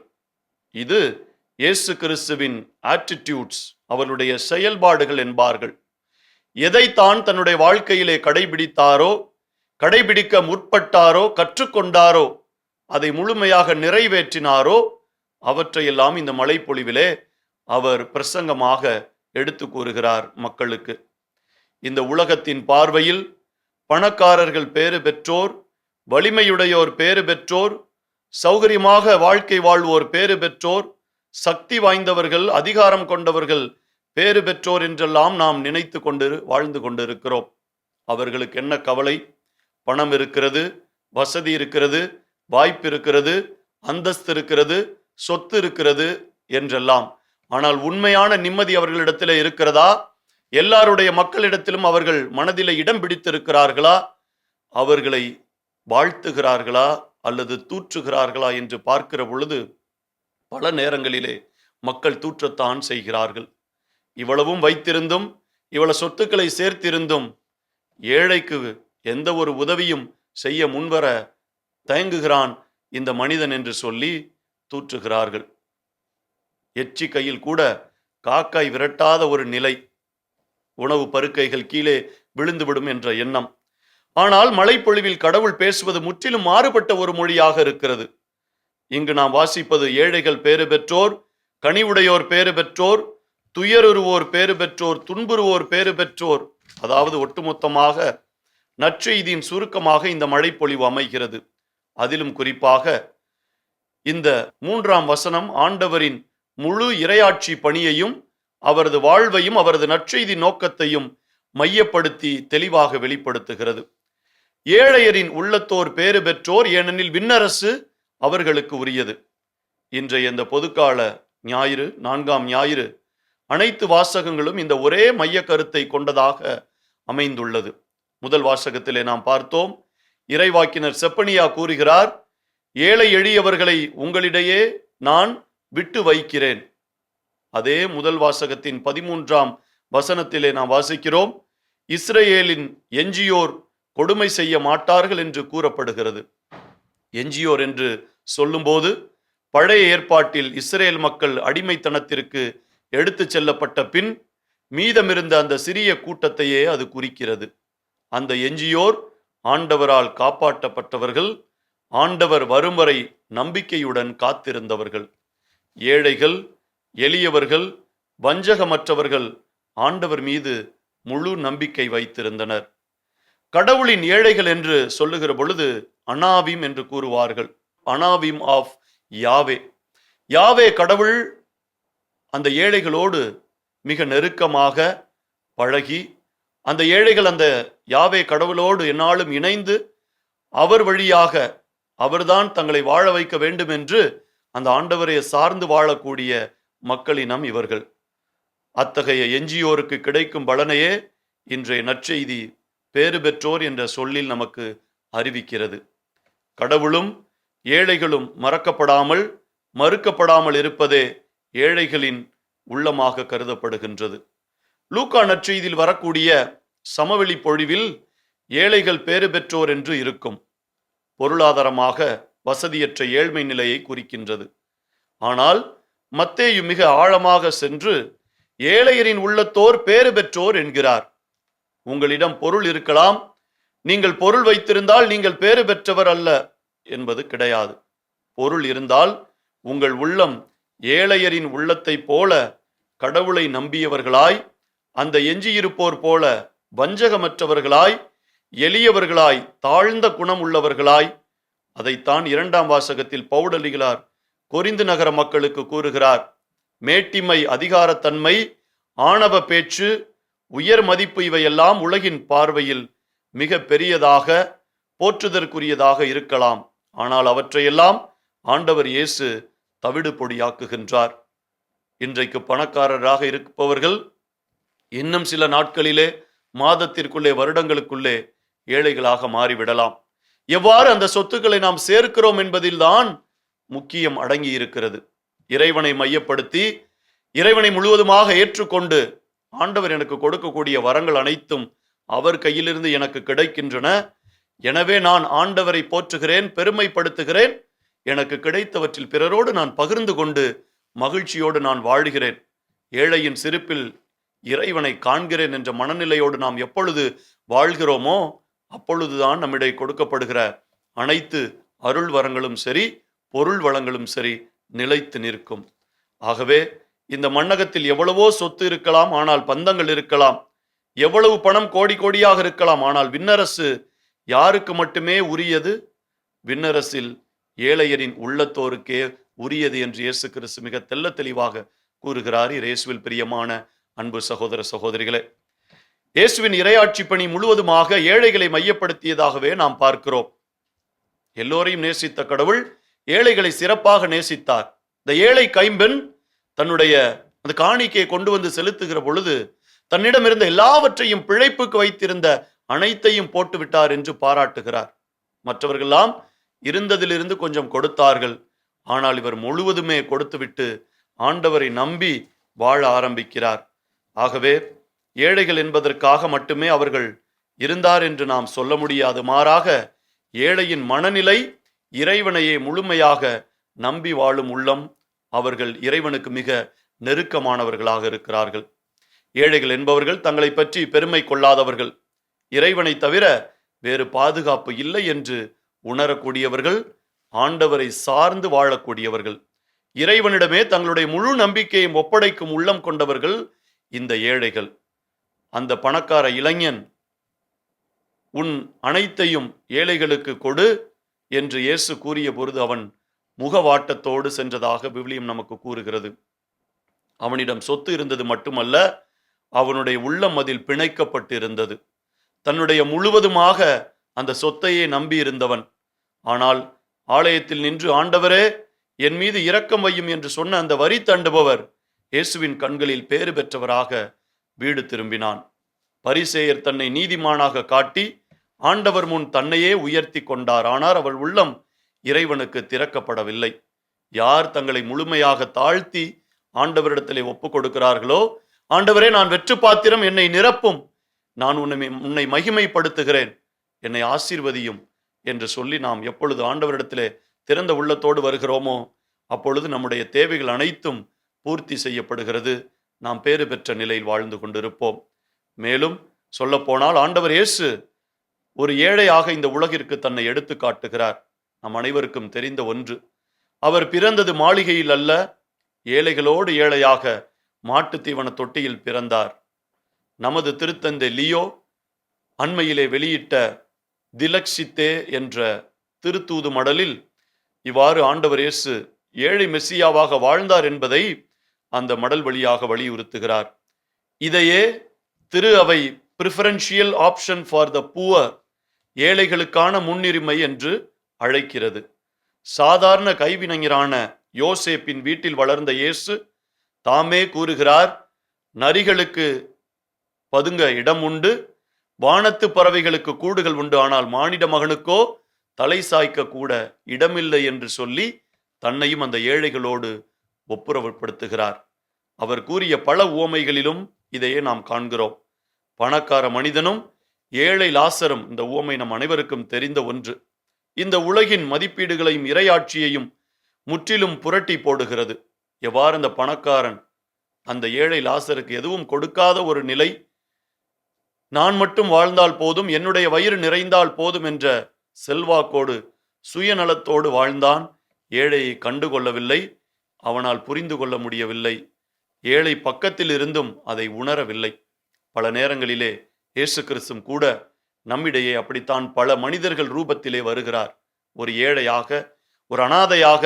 இது இயேசு கிறிஸ்துவின் ஆட்டிடியூட்ஸ், அவருடைய செயல்பாடுகள் என்பார்கள். எதைத்தான் தன்னுடைய வாழ்க்கையிலே கடைபிடித்தாரோ, கடைபிடிக்க முற்பட்டாரோ, கற்றுக்கொண்டாரோ, அதை முழுமையாக நிறைவேற்றினாரோ, அவற்றையெல்லாம் இந்த மழைப்பொழிவிலே அவர் பிரசங்கமாக எடுத்து கூறுகிறார் மக்களுக்கு. இந்த உலகத்தின் பார்வையில் பணக்காரர்கள் பேறு பெற்றோர், வலிமையுடையோர் பேறு பெற்றோர், சௌகரியமாக வாழ்க்கை வாழ்வோர் பேறு பெற்றோர், சக்தி வாய்ந்தவர்கள், அதிகாரம் கொண்டவர்கள் பேறு பெற்றோர் என்றெல்லாம் நாம் நினைத்து கொண்டு வாழ்ந்து கொண்டிருக்கிறோம். அவர்களுக்கு என்ன கவலை? பணம் இருக்கிறது, வசதி இருக்கிறது, வாய்ப்பு இருக்கிறது, அந்தஸ்து இருக்கிறது, சொத்து இருக்கிறது என்றெல்லாம். ஆனால் உண்மையான நிம்மதி அவர்களிடத்திலே இருக்கிறதா? எல்லாருடைய மக்களிடத்திலும் அவர்கள் மனதிலே இடம் பிடித்திருக்கிறார்களா? அவர்களை வாழ்த்துகிறார்களா அல்லது தூற்றுகிறார்களா என்று பார்க்கிற பொழுது பல நேரங்களிலே மக்கள் தூற்றத்தான் செய்கிறார்கள். இவ்வளவும் வைத்திருந்தும், இவ்வளவு சொத்துக்களை சேர்த்திருந்தும் ஏழைக்கு எந்த ஒரு உதவியும் செய்ய முன்வர தயங்குகிறான் இந்த மனிதன் என்று சொல்லி தூற்றுகிறார்கள். எச்சி கையில் கூட காக்காய் விரட்டாத ஒரு நிலை, உணவு பருக்கைகள் கீழே விழுந்துவிடும் என்ற எண்ணம். ஆனால் மழைப்பொழிவில் கடவுள் பேசுவது முற்றிலும் மாறுபட்ட ஒரு மொழியாக இருக்கிறது. இங்கு நாம் வாசிப்பது ஏழைகள் பேறு பெற்றோர், கனிவுடையோர் பேறு பெற்றோர், துயருவோர் பேறு பெற்றோர், துன்புறுவோர் பேறு பெற்றோர். அதாவது ஒட்டுமொத்தமாக நற்செய்தியின் சுருக்கமாக இந்த மழைப்பொழிவு அமைகிறது. அதிலும் குறிப்பாக இந்த 3ஆம் வசனம் ஆண்டவரின் முழு இறையாட்சி பணியையும், அவரது வாழ்வையும், அவரது நற்செய்தி நோக்கத்தையும் மையப்படுத்தி தெளிவாக வெளிப்படுத்துகிறது. ஏழையரின் உள்ளத்தோர் பேறு பெற்றோர், ஏனெனில் விண்ணரசு அவர்களுக்கு உரியது. இன்றைய இந்த பொதுக்கால ஞாயிறு, 4ஆம் ஞாயிறு, அனைத்து வாசகங்களும் இந்த ஒரே மைய கருத்தை கொண்டதாக அமைந்துள்ளது. முதல் வாசகத்திலே நாம் பார்த்தோம், இறைவாக்கினர் செப்பனியா கூறுகிறார், ஏழை எளியவர்களை உங்களிடையே நான் விட்டு வைக்கிறேன். அதே முதல் வாசகத்தின் 13ஆம் வசனத்திலே நாம் வாசிக்கிறோம், இஸ்ரேலின் எஞ்சியோர் கொடுமை செய்ய மாட்டார்கள் என்று கூறப்படுகிறது. எஞ்சியோர் என்று சொல்லும்போது பழைய ஏற்பாட்டில் இஸ்ரேல் மக்கள் அடிமைத்தனத்திற்கு எடுத்து செல்லப்பட்ட பின் மீதமிருந்த அந்த சிறிய கூட்டத்தையே அது குறிக்கிறது. அந்த எஞ்சியோர் ஆண்டவரால் காப்பாற்றப்பட்டவர்கள், ஆண்டவர் வரும் வரை நம்பிக்கையுடன் காத்திருந்தவர்கள். ஏழைகள், எளியவர்கள், வஞ்சகமற்றவர்கள் ஆண்டவர் மீது முழு நம்பிக்கை வைத்திருந்தனர். கடவுளின் ஏழைகள் என்று சொல்லுகிற பொழுது அனாவிம் என்று கூறுவார்கள். அனாவிம் ஆஃப் யாவே. யாவே கடவுள் அந்த ஏழைகளோடு மிக நெருக்கமாக பழகி, அந்த ஏழைகள் அந்த யாவே கடவுளோடு எந்நாளும் இணைந்து அவர் வழியாக அவர்தான் தங்களை வாழ வைக்க வேண்டும் என்று அந்த ஆண்டவரை சார்ந்து வாழக்கூடிய மக்களினம் இவர்கள். அத்தகைய எஞ்சியோருக்கு கிடைக்கும் பலனையே இன்றைய நற்செய்தி பேறு பெற்றோர் என்ற சொல்லில் நமக்கு அறிவிக்கிறது. கடவுளும் ஏழைகளும் மறக்கப்படாமல், மறுக்கப்படாமல் இருப்பதே ஏழைகளின் உள்ளமாக கருதப்படுகின்றது. லூக்கா நற்செய்தியில் வரக்கூடிய சமவெளி பொழிவில் ஏழைகள் பேறு பெற்றோர் என்று இருக்கும். பொருளாதாரமாக வசதியற்ற ஏழ்மை நிலையை குறிக்கின்றது. ஆனால் மத்தேயு மிக ஆழமாக சென்று ஏழையரின் உள்ளத்தோர் பேறு பெற்றோர் என்கிறார். உங்களிடம் பொருள் இருக்கலாம், நீங்கள் பொருள் வைத்திருந்தால் நீங்கள் பேறு பெற்றவர் அல்ல என்பது கிடையாது. பொருள் இருந்தால் உங்கள் உள்ளம் ஏழையரின் உள்ளத்தை போல கடவுளை நம்பியவர்களாய், அந்த எஞ்சியிருப்போர் போல வஞ்சகமற்றவர்களாய், எளியவர்களாய், தாழ்ந்த குணம் உள்ளவர்களாய். அதைத்தான் 2ஆம் வாசகத்தில் பவுலடிகளார் கொரிந்து நகர மக்களுக்கு கூறுகிறார். மேட்டிமை, அதிகாரத்தன்மை, ஆணவ பேச்சு, உயர் மதிப்பு இவையெல்லாம் உலகின் பார்வையில் மிக பெரியதாக, போற்றுதற்குரியதாக இருக்கலாம். ஆனால் அவற்றையெல்லாம் ஆண்டவர் இயேசு தவிடு பொடியாக்குகின்றார். இன்றைக்கு பணக்காரராக இருப்பவர்கள் இன்னும் சில நாட்களிலே, மாதத்திற்குள்ளே, வருடங்களுக்குள்ளே ஏழைகளாக மாறிவிடலாம். எவ்வாறு அந்த சொத்துக்களை நாம் சேர்க்கிறோம் என்பதில்தான் முக்கியம் அடங்கி இருக்கிறது. இறைவனை மையப்படுத்தி, இறைவனை முழுவதுமாக ஏற்றுக்கொண்டு, ஆண்டவர் எனக்கு கொடுக்கக்கூடிய வரங்கள் அனைத்தும் அவர் கையிலிருந்து எனக்கு கிடைக்கின்றன, எனவே நான் ஆண்டவரை போற்றுகிறேன், பெருமைப்படுத்துகிறேன், எனக்கு கிடைத்தவற்றில் பிறரோடு நான் பகிர்ந்து கொண்டு மகிழ்ச்சியோடு நான் வாழ்கிறேன், ஏழையின் சிரிப்பில் இறைவனை காண்கிறேன் என்ற மனநிலையோடு நாம் எப்பொழுது வாழ்கிறோமோ அப்பொழுதுதான் நம்மிடையே கொடுக்கப்படுகிற அனைத்து அருள் வரங்களும் சரி, பொருள் வளங்களும் சரி நிலைத்து நிற்கும். ஆகவே இந்த மண்ணகத்தில் எவ்வளவோ சொத்து இருக்கலாம், ஆனால் பந்தங்கள் இருக்கலாம். எவ்வளவு பணம் கோடி கோடியாக இருக்கலாம், ஆனால் விண்ணரசு யாருக்கு மட்டுமே உரியது? விண்ணரசில் ஏழையரின் உள்ளத்தோருக்கே உரியது என்று இயேசு கிறிஸ்து மிக தெள்ள தெளிவாக கூறுகிறார். இயேசுவில் பிரியமான அன்பு சகோதர சகோதரிகளே, இயேசுவின் இறையாட்சி பணி முழுவதுமாக ஏழைகளை மையப்படுத்தியதாகவே நாம் பார்க்கிறோம். எல்லோரையும் நேசித்த கடவுள் ஏழைகளை சிறப்பாக நேசித்தார். இந்த ஏழை கைம்பெண் தன்னுடைய அந்த காணிக்கையை கொண்டு வந்து செலுத்துகிற பொழுது தன்னிடம் இருந்த எல்லாவற்றையும், பிழைப்புக்கு வைத்திருந்த அனைத்தையும் போட்டு விட்டார் என்று பாராட்டுகிறார். மற்றவர்களெல்லாம் இருந்ததிலிருந்து கொஞ்சம் கொடுத்தார்கள், ஆனால் இவர் முழுவதுமே கொடுத்துவிட்டு ஆண்டவரை நம்பி வாழ ஆரம்பிக்கிறார். ஆகவே ஏழைகள் என்பதற்காக மட்டுமே அவர்கள் இருந்தார் என்று நாம் சொல்ல முடியாது. மாறாக ஏழையின் மனநிலை இறைவனையே முழுமையாக நம்பி வாழும் உள்ளம். அவர்கள் இறைவனுக்கு மிக நெருக்கமானவர்களாக இருக்கிறார்கள். ஏழைகள் என்பவர்கள் தங்களை பற்றி பெருமை கொள்ளாதவர்கள், இறைவனை தவிர வேறு பாதுகாப்பு இல்லை என்று உணரக்கூடியவர்கள், ஆண்டவரை சார்ந்து வாழக்கூடியவர்கள், இறைவனிடமே தங்களுடைய முழு நம்பிக்கையை ஒப்படைக்கும் உள்ளம் கொண்டவர்கள் இந்த ஏழைகள். அந்த பணக்கார இளைஞன், உன் அனைத்தையும் ஏழைகளுக்கு கொடு என்று இயேசு கூறிய பொழுது அவன் முகவாட்டத்தோடு சென்றதாக விவிலியம் நமக்கு கூறுகிறது. அவனிடம் சொத்து இருந்தது மட்டுமல்ல, அவனுடைய உள்ளம் அதில் பிணைக்கப்பட்டு இருந்தது. தன்னுடைய முழுவதுமாக அந்த சொத்தையே நம்பி இருந்தவன். ஆனால் ஆலயத்தில் நின்று, ஆண்டவரே என் மீது இரக்கம் வையும் என்று சொன்ன அந்த வரி தண்டுபவர் இயேசுவின் கண்களில் பேறு பெற்றவராக வீடு திரும்பினான். பரிசேயர் தன்னை நீதிமானாக காட்டி ஆண்டவர் முன் தன்னையே உயர்த்தி கொண்டார். ஆனால் அவள் உள்ளம் இறைவனுக்கு திறக்கப்படவில்லை. யார் தங்களை முழுமையாக தாழ்த்தி ஆண்டவரிடத்திலே ஒப்புக் கொடுக்கிறார்களோ, ஆண்டவரே நான் வெற்று பாத்திரம், என்னை நிரப்பும், நான் உன்னை மகிமைப்படுத்துகிறேன், என்னை ஆசீர்வதியும் என்று சொல்லி நாம் எப்பொழுது ஆண்டவரிடத்திலே திறந்த உள்ளத்தோடு வருகிறோமோ அப்பொழுது நம்முடைய தேவைகள் அனைத்தும் பூர்த்தி செய்யப்படுகிறது. நாம் பேறு பெற்ற நிலையில் வாழ்ந்து கொண்டிருப்போம். மேலும் சொல்ல போனால் ஆண்டவர் இயேசு ஒரு ஏழையாக இந்த உலகிற்கு தன்னை எடுத்து காட்டுகிறார். நம் அனைவருக்கும் தெரிந்த ஒன்று. அவர் பிறந்தது மாளிகையில் அல்ல, ஏழைகளோடு ஏழையாக மாட்டு தீவன தொட்டியில் பிறந்தார். நமது திருத்தந்தை லியோ அண்மையிலே வெளியிட்ட திலக்ஷித்தே என்ற திருத்தூது மடலில் இவ்வாறு ஆண்டவர் இயேசு ஏழை மெஸ்ஸியாவாக வாழ்ந்தார் என்பதை அந்த மடல் வழியாக வலியுறுத்துகிறார். இதையே திரு அவை preferential option for the poor, ஏழைகளுக்கான முன்னுரிமை என்று அழைக்கிறது. சாதாரண கைவினைஞரான யோசேப்பின் வீட்டில் வளர்ந்த இயேசு தாமே கூறுகிறார், நரிகளுக்கு பதுங்க இடம் உண்டு, வானத்து பறவைகளுக்கு கூடுகள் உண்டு, ஆனால் மானிட மகனுக்கோ தலை சாய்க்க கூட இடமில்லை என்று சொல்லி தன்னையும் அந்த ஏழைகளோடு ஒப்புரவுப்படுத்துகிறார். அவர் கூறிய பல உவமைகளிலும் இதையே நாம் காண்கிறோம். பணக்கார மனிதனும் ஏழை லாசரும், இந்த உவமை நம் அனைவருக்கும் தெரிந்த ஒன்று. இந்த உலகின் மதிப்பீடுகளையும் இறையாட்சியையும் முற்றிலும் புரட்டி போடுகிறது. எவ்வாறு அந்த பணக்காரன் அந்த ஏழை லாசருக்கு எதுவும் கொடுக்காத ஒரு நிலை, நான் மட்டும் வாழ்ந்தால் போதும், என்னுடைய வயிறு நிறைந்தால் போதும் என்ற செல்வாக்கோடு சுயநலத்தோடு வாழ்ந்தான். ஏழையை கண்டுகொள்ளவில்லை, அவனால் புரிந்து கொள்ள முடியவில்லை. ஏழை பக்கத்தில் இருந்தும் அதை உணரவில்லை. பல நேரங்களிலே இயேசு கிறிஸ்துவும் கூட நம்மிடையே அப்படித்தான் பல மனிதர்கள் ரூபத்திலே வருகிறார். ஒரு ஏழையாக, ஒரு அனாதையாக,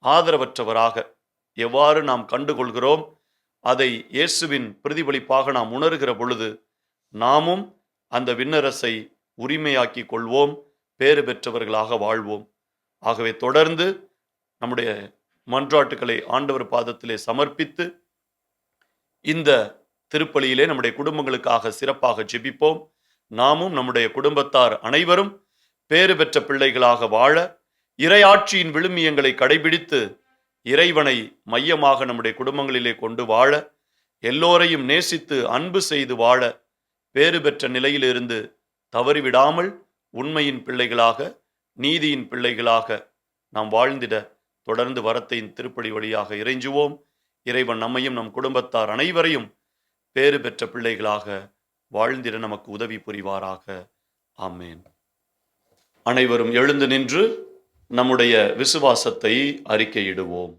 ஆதரவற்றவராக எவ்வாறு நாம் கண்டுகொள்கிறோம், அதை இயேசுவின் பிரதிபலிப்பாக நாம் உணர்கிற பொழுது நாமும் அந்த விண்ணரசை உரிமையாக்கி கொள்வோம், பேறு பெற்றவர்களாக வாழ்வோம். ஆகவே தொடர்ந்து நம்முடைய மன்றாட்டுக்களை ஆண்டவர் பாதத்திலே சமர்ப்பித்து இந்த திருப்பலியிலே நம்முடைய குடும்பங்களுக்காக சிறப்பாக ஜெபிப்போம். நாமும் நம்முடைய குடும்பத்தார் அனைவரும் பேறு பெற்ற பிள்ளைகளாக வாழ, இறையாட்சியின் விழுமியங்களை கடைபிடித்து இறைவனை மையமாக நம்முடைய குடும்பங்களிலே கொண்டு வாழ, எல்லோரையும் நேசித்து அன்பு செய்து வாழ, பேறு பெற்ற நிலையிலிருந்து தவறிவிடாமல் உண்மையின் பிள்ளைகளாக, நீதியின் பிள்ளைகளாக நாம் வாழ்ந்திட தொடர்ந்து வரத்தையின் திருப்படி வழியாக இறைஞ்சுவோம். இறைவன் நம்மையும் நம் குடும்பத்தார் அனைவரையும் பேறு பெற்ற பிள்ளைகளாக வாழ்ந்திட நமக்கு உதவி புரிவாராக. ஆமேன். அனைவரும் எழுந்து நின்று நம்முடைய விசுவாசத்தை அறிக்கையிடுவோம்.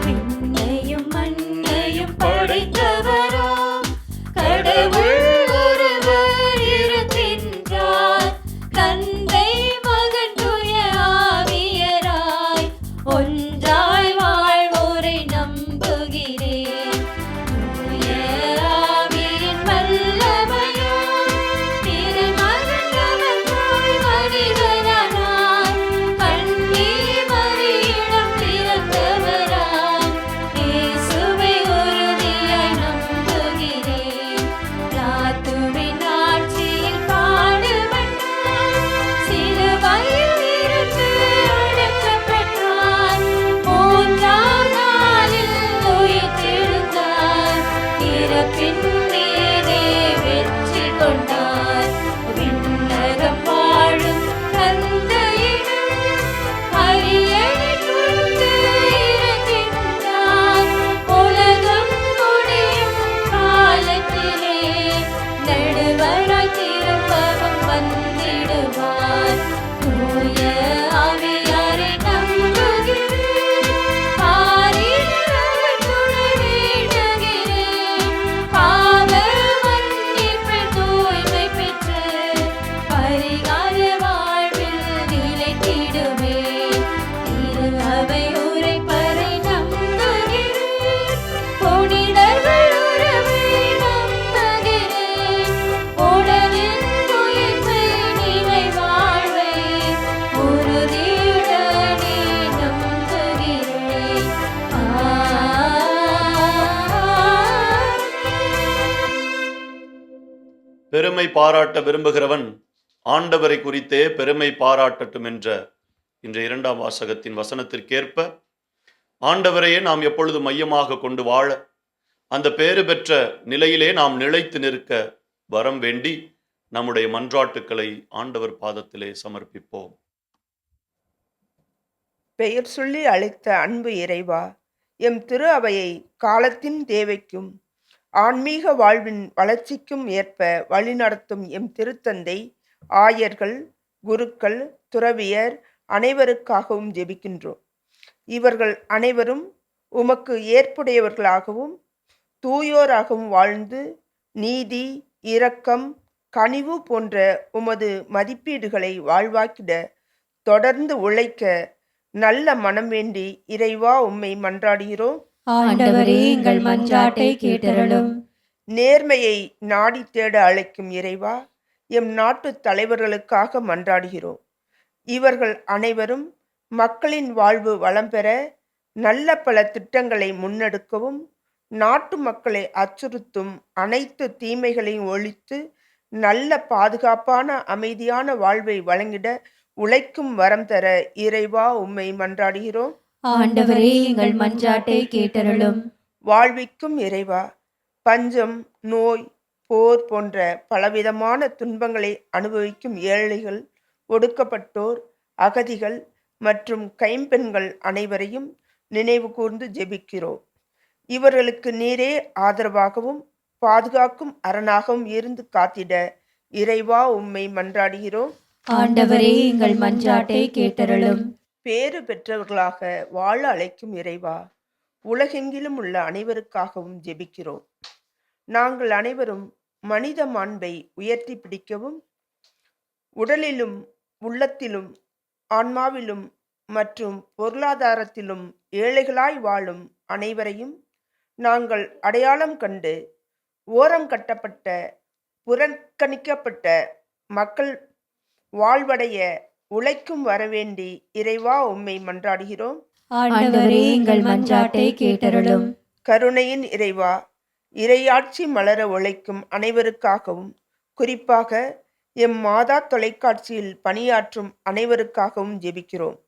விண்ணையும் மண்ணையும் படைத்தவராம் கடவுள் ஒருவர் இருக்கின்றார். தந்தை மகன் தூய ஆவியராய் ஒன்றாய் வாழ்வோரை நம்புகிறேன். தூய ஆவியின் வல்லமையால் திருமகன் நமக்குள் மனிதனானார். கன்னி மரியிடம் பிறந்தவராம் இயேசுவை உறுதியாய் நம்புகிறேன். பிலாத்துவின் ஆட்சியில் பாடுபட்டார். சிலுவையில் இருந்து அடக்கப்பட்டார். மூன்றாம் நாளில் உயிர்த்தெழுந்தார். இறப்பின் மீதே வெற்றி கொண்டார். விண்ணகம் வாழும் தந்தையிடம் அரியணைக் கொண்டு இறங்கினார். உலகம் முடியும் காலத்திலே நடுவராய் திரும்பவும் வந்திடுவார். தூய ஆவியாரை நம்புகிறேன். ஆரிடர் துணை வேண்டுகிறேன். பாவ மன்னிப்பில் தூய்மை பெற்று பரிகார வாழ்வில் நிலைத்திடுவேன். திரு அவை உரைப்பரை நம்புகிறேன். புனிதர்கள் உறவை நம்புகிறேன். உடலின் உயிர்ப்பை நிலை வாழ்வை உறுதியுடனே நம்புகிறேன். பெருமை பாராட்ட விரும்புகிறவன் ஆண்டவரை குறித்தே பெருமை பாராட்டட்டும் என்ற இன்றைய 2ஆம் வாசகத்தின் வசனத்திற்கேற்ப ஆண்டவரையே நாம் எப்பொழுது மையமாக கொண்டு வாழ, அந்த பேறு பெற்ற நிலையிலே நாம் நிலைத்து நிற்க வரம் வேண்டி நம்முடைய மன்றாட்டுக்களை ஆண்டவர் பாதத்திலே சமர்ப்பிப்போம். பெயர் சொல்லி அழைத்த அன்பு இறைவா, எம் திரு அவையை காலத்தின் தேவைக்கும் ஆன்மீக வாழ்வின் வளர்ச்சிக்கும் ஏற்ப வழிநடத்தும் எம் திருத்தந்தை, ஆயர்கள், குருக்கள், துறவியர் அனைவருக்காகவும் ஜெபிக்கின்றோம். இவர்கள் அனைவரும் உமக்கு ஏற்புடையவர்களாகவும் தூயோராகவும் வாழ்ந்து நீதி, இரக்கம், கனிவு போன்ற உமது மதிப்பீடுகளை வாழ்வாக்கிட தொடர்ந்து உழைக்க நல்ல மனம் வேண்டி இறைவா உம்மை மன்றாடுகிறோம். ஆண்டவரே எங்கள் மன்றாட்டை கேட்டருளும். நேர்மையை நாடி தேட அழைக்கும் இறைவா, எம் நாட்டு தலைவர்களுக்காக மன்றாடுகிறோம். இவர்கள் அனைவரும் மக்களின் வாழ்வு வளம் பெற நல்ல பல திட்டங்களை முன்னெடுக்கவும், நாட்டு மக்களை அச்சுறுத்தும் அனைத்து தீமைகளையும் ஒழித்து நல்ல பாதுகாப்பான அமைதியான வாழ்வை வழங்கிட உழைக்கும் வரம் தர இறைவா உம்மை மன்றாடுகிறோம். ஆண்டவரே எங்கள் மன்றாட்டை கேட்டருளும். வாழ்விக்கும் இறைவா, பஞ்சம், நோய், போர் போன்ற பலவிதமான துன்பங்களை அனுபவிக்கும் ஏழைகள், ஒடுக்கப்பட்டோர், அகதிகள் மற்றும் கைம்பெண்கள் அனைவரையும் நினைவு கூர்ந்து ஜெபிக்கிறோம். இவர்களுக்கு நீரே ஆதரவாகவும் பாதுகாக்கும் அரணாகவும் இருந்து காத்திட இறைவா உம்மை மன்றாடுகிறோம். ஆண்டவரே எங்கள் மன்றாட்டை கேட்டருளும். பேறு பெற்றவர்களாக வாழ அழைக்கும் இறைவா, உலகெங்கிலும் உள்ள அனைவருக்காகவும் ஜெபிக்கிறோம். நாங்கள் அனைவரும் மனித மாண்பை உயர்த்தி பிடிக்கவும், உடலிலும் உள்ளத்திலும் ஆன்மாவிலும் மற்றும் பொருளாதாரத்திலும் ஏழைகளாய் வாழும் அனைவரையும் நாங்கள் அடையாளம் கண்டு ஓரம் கட்டப்பட்ட புறக்கணிக்கப்பட்ட மக்கள் வாழ்வடைய உழைக்கும் வரவேண்டி இறைவா உம்மை மன்றாடுகிறோம். ஆண்டவரே எங்கள் மன்றாட்டை கேட்டருளும். கருணையின் இறைவா, இறையாட்சி மலர உழைக்கும் அனைவருக்காகவும், குறிப்பாக எம் மாதா தொலைக்காட்சியில் பணியாற்றும் அனைவருக்காகவும் ஜெபிக்கிறோம்.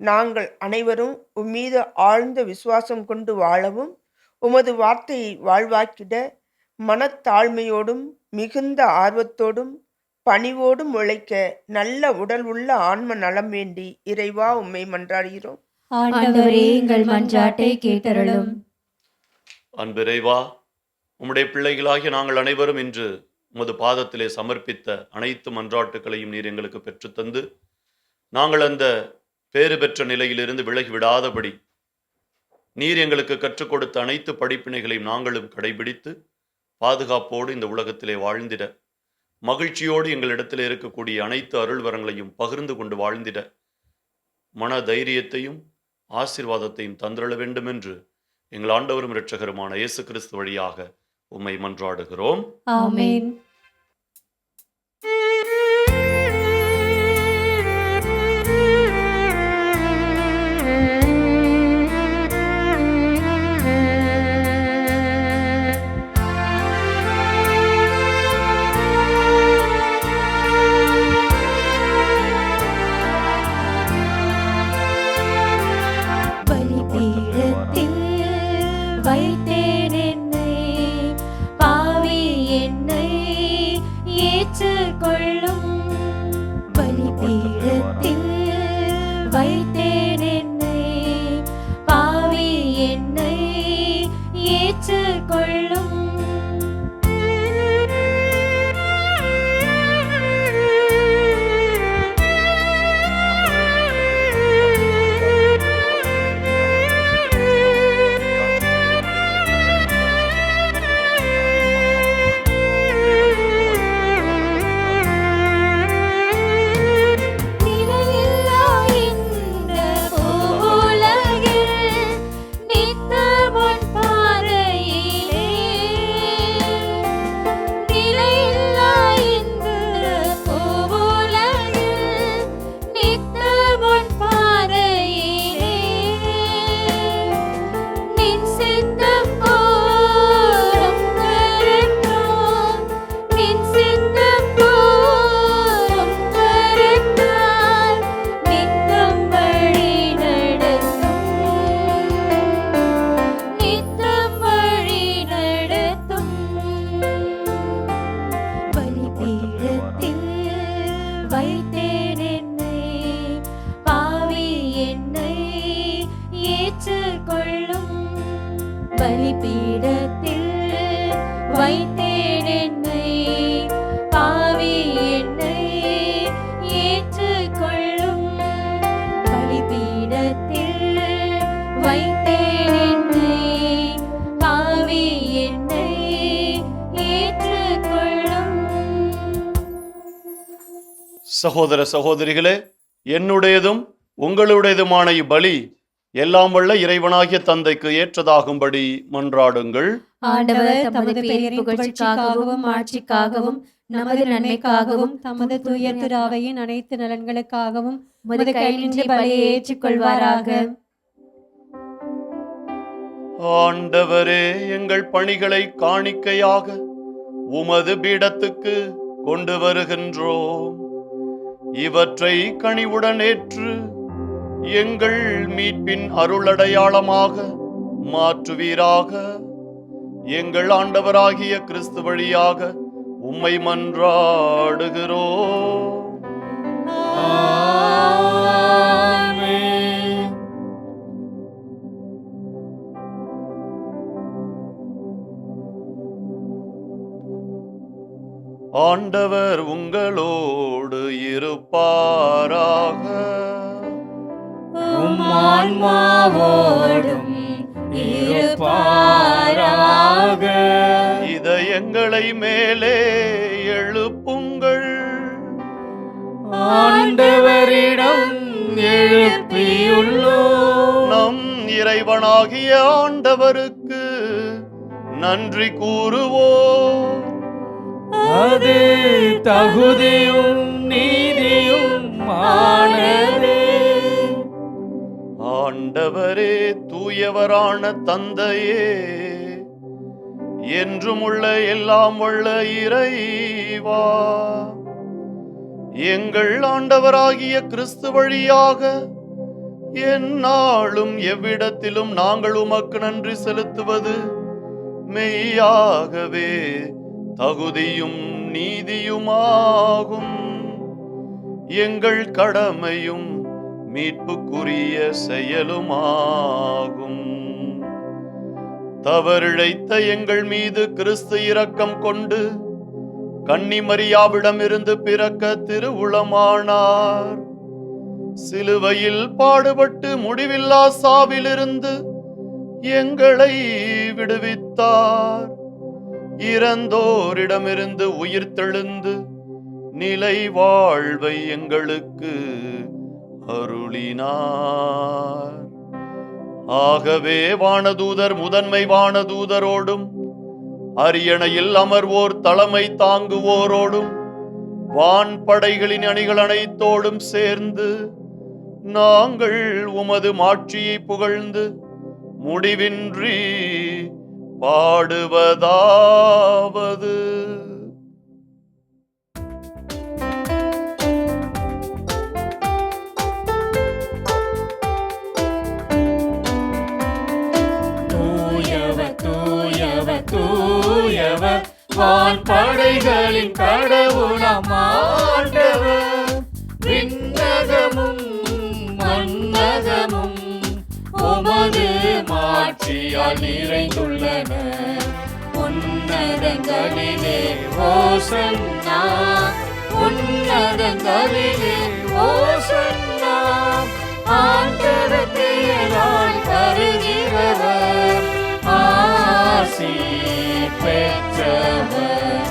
நாங்கள் அனைவரும் உம்மீது ஆழ்ந்த விசுவாசம் கொண்டு வாழவும், உமது வார்த்தையை வாழ்வாக்கிட மனத்தாழ்மையோடும் மிகுந்த ஆர்வத்தோடும் பணிவோடும் உழைக்க நல்ல உடல் உள்ள ஆன்ம நலம் வேண்டி இறைவா உம்மை மன்றாடுகிறோம். ஆண்டவரே எங்கள் மன்றாட்டை கேட்டருளும். அன்பு இறைவா, உம்முடைய பிள்ளைகளாகிய நாங்கள் அனைவரும் இன்று உமது பாதத்திலே சமர்ப்பித்த அனைத்து மன்றாட்டுகளையும் நீர் எங்களுக்கு பெற்றுத்தந்து, நாங்கள் அந்த பேறு பெற்ற நிலையிலிருந்து விலகிவிடாதபடி நீர் எங்களுக்கு கற்றுக் கொடுத்த அனைத்து படிப்பினைகளையும் நாங்களும் கடைபிடித்து பாதுகாப்போடு இந்த உலகத்திலே வாழ்ந்திட, மகிழ்ச்சியோடு எங்களிடத்தில் இருக்கக்கூடிய அனைத்து அருள் வரங்களையும் பகிர்ந்து கொண்டு வாழ்ந்திட மன தைரியத்தையும் ஆசீர்வாதத்தையும் தந்திரள வேண்டும் என்று எங்கள் ஆண்டவரும் இரட்சகருமான இயேசு கிறிஸ்து வழியாக உம்மை மன்றாடுகிறோம். ஆமென். பலிபீடத்தில் வைத்தேன் என்னை, பாவி என்னை ஏற்றுக்கொள்ளும். பலிபீடத்தில் வைத்தேன் என்னை, பாவி என்னை ஏற்றுக்கொள்ளும். நிலையில்லா இந்த பூவுலகில் நித்தம் உன் பாறையிலே. நிலையில்லா இந்த பூவுலகில் நித்தம் உன் பாறையிலே. நின் சித்தம் போலும் கரத்தால், நின் சித்தம் போலும் கரத்தால் நித்தம் வழி நடத்தும். நித்தம் வழி நடத்தும். பலிபீடத்தில் வைத்தேன் என்னை, பாவி என்னை ஏற்றுக்கொள்ளும். பலிபீடத்தில் வைத்தேன் என்னை, பாவி என்னை ஏற்றுக்கொள்ளும். பலிபீடத்தில் வைத்தேன் என்னை, பாவி என்னை ஏற்றுக்கொள்ளும். சகோதர சகோதரிகளே, என்னுடையதும் உங்களுடையதுமான இப்பலி எல்லாம் வல்ல இறைவனாகிய தந்தைக்கு ஏற்றதாகும்படி மன்றாடுங்கள். ஆண்டவர் தமது பெயரின் புகழ்ச்சிக்காகவும் ஆட்சிக்காகவும் நமது நன்மைக்காகவும் தமது தூய திராவையின் அனைத்து நலன்களுக்காகவும் உமது கை நின்று பலியை ஏற்றுக்கொள்வாராக. ஆண்டவரே, எங்கள் பணிகளை காணிக்கையாக உமது பீடத்துக்கு கொண்டு வருகின்றோம். இவற்றை கனிவுடன் ஏற்று எங்கள் மீட்பின் அருளடையாளமாக மாற்றுவீராக. எங்கள் ஆண்டவராகிய கிறிஸ்து வழியாக உம்மை மன்றாடுகிறோம். ஆமென். ஆண்டவர் உங்களோடு இருப்பாராக. உம் ஆன்மாவோடும் இருப்பாராக. இதயங்களை மேலே எழுப்புங்கள். ஆண்டவரிடம் எழுப்பியுள்ளோம். நம் இறைவனாகிய ஆண்டவருக்கு நன்றி கூறுவோம். அது தகுதியும் நீதியும் ஆனதே. ஆண்டவரே, தூயவரான தந்தையே, என்றும் உள்ள எல்லாம் வல்ல இறைவா, எங்கள் ஆண்டவராகிய கிறிஸ்து வழியாக எந்நாளும் எவ்விடத்திலும் நாங்கள் உமக்கு நன்றி செலுத்துவது மெய்யாகவே தகுதியும் நீதியுமாகும். எங்கள் கடமையும் மீட்புக்குரிய செயலுமாகும். தவறிழைத்த எங்கள் மீது கிறிஸ்து இரக்கம் கொண்டு கன்னி மரியாவிடமிருந்து பிறக்க திருவுளமானார். சிலுவையில் பாடுபட்டு முடிவில்லா சாவிலிருந்து எங்களை விடுவித்தார். இறந்தோரிடமிருந்து உயிர் தெழுந்து நிலை வாழ்வை எங்களுக்கு அருளினார். ஆகவே வானதூதர் முதன்மை வானதூதரோடும் அரியணையில் அமர்வோர் தலைமை தாங்குவோரோடும் வான்படைகளின் அணிகள் அனைத்தோடும் சேர்ந்து நாங்கள் உமது மாட்சியை புகழ்ந்து முடிவின்றி பாடுவதாவது: தூயவர் தூயவர் தூயவர் வான்படைகளின் கடவுளாம் ஆண்டவர். விண்ணகமும் மண்ணகமும் உமது மாட்சியால் நிறைந்துள்ளன. உன்னதங்களிலே ஓசன்னா, உன்னதங்களிலே ஓசன்னா. ஆண்டவர் பெயரால் வருகிறவர் ஆசி பெற்றவர்.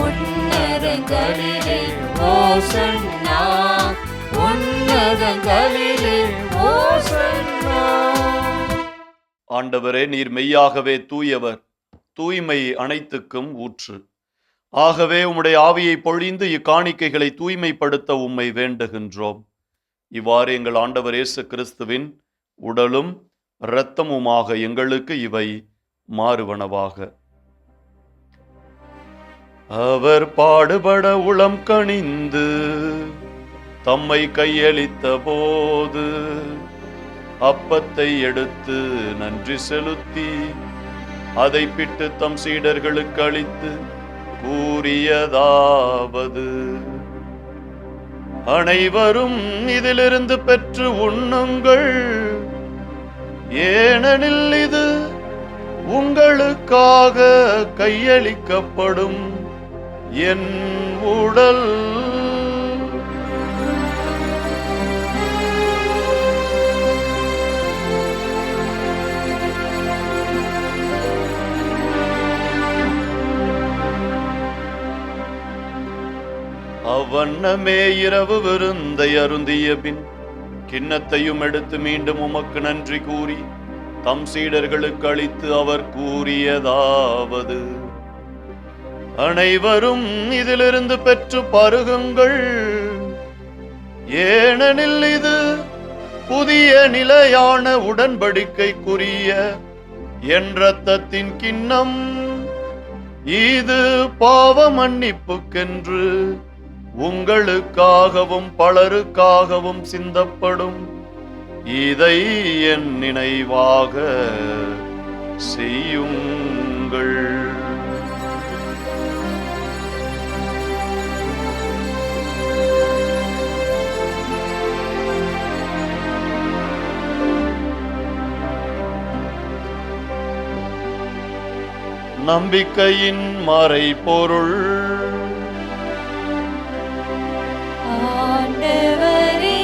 உன்னதங்களிலே ஓசன்னா, உன்னதங்களிலே ஓசன்னா. ஆண்டவரே, நீர் மெய்யாகவே தூயவர், தூய்மை அனைத்துக்கும் ஊற்று. ஆகவே உம்முடைய ஆவியை பொழிந்து இக்காணிக்கைகளை தூய்மைப்படுத்த உம்மை வேண்டுகின்றோம். இவ்வாறு எங்கள் ஆண்டவர் இயேசு கிறிஸ்துவின் உடலும் இரத்தமுமாக எங்களுக்கு இவை மாறுவனவாக. அவர் பாடுபட உளம் கனிந்து தம்மை கையளித்த போது அப்பத்தை எடுத்து நன்றி செலுத்தி அதை பிட்டு தம் சீடர்களுக்கு அளித்து கூறியதாவது: அனைவரும் இதிலிருந்து பெற்று உண்ணுங்கள், ஏனெனில் இது உங்களுக்காக கையளிக்கப்படும் என் உடல். அவ்வண்ணமே இரவு விருந்தை அருந்திய பின் கிண்ணத்தையும் எடுத்து மீண்டும் உமக்கு நன்றி கூறி தம் சீடர்களுக்கு அளித்து அவர் கூறியதாவது: அனைவரும் இதிலிருந்து பெற்று பருகுங்கள், ஏனெனில் இது புதிய நிலையான உடன்படிக்கைக்குரிய என் இரத்தத்தின் கிண்ணம். இது பாவ மன்னிப்புக்கென்று உங்களுக்காகவும் பலருக்காகவும் சிந்தப்படும். இதை என் நினைவாக செய்யுங்கள். நம்பிக்கையின் மறைபொருள். ஆண்டவரே,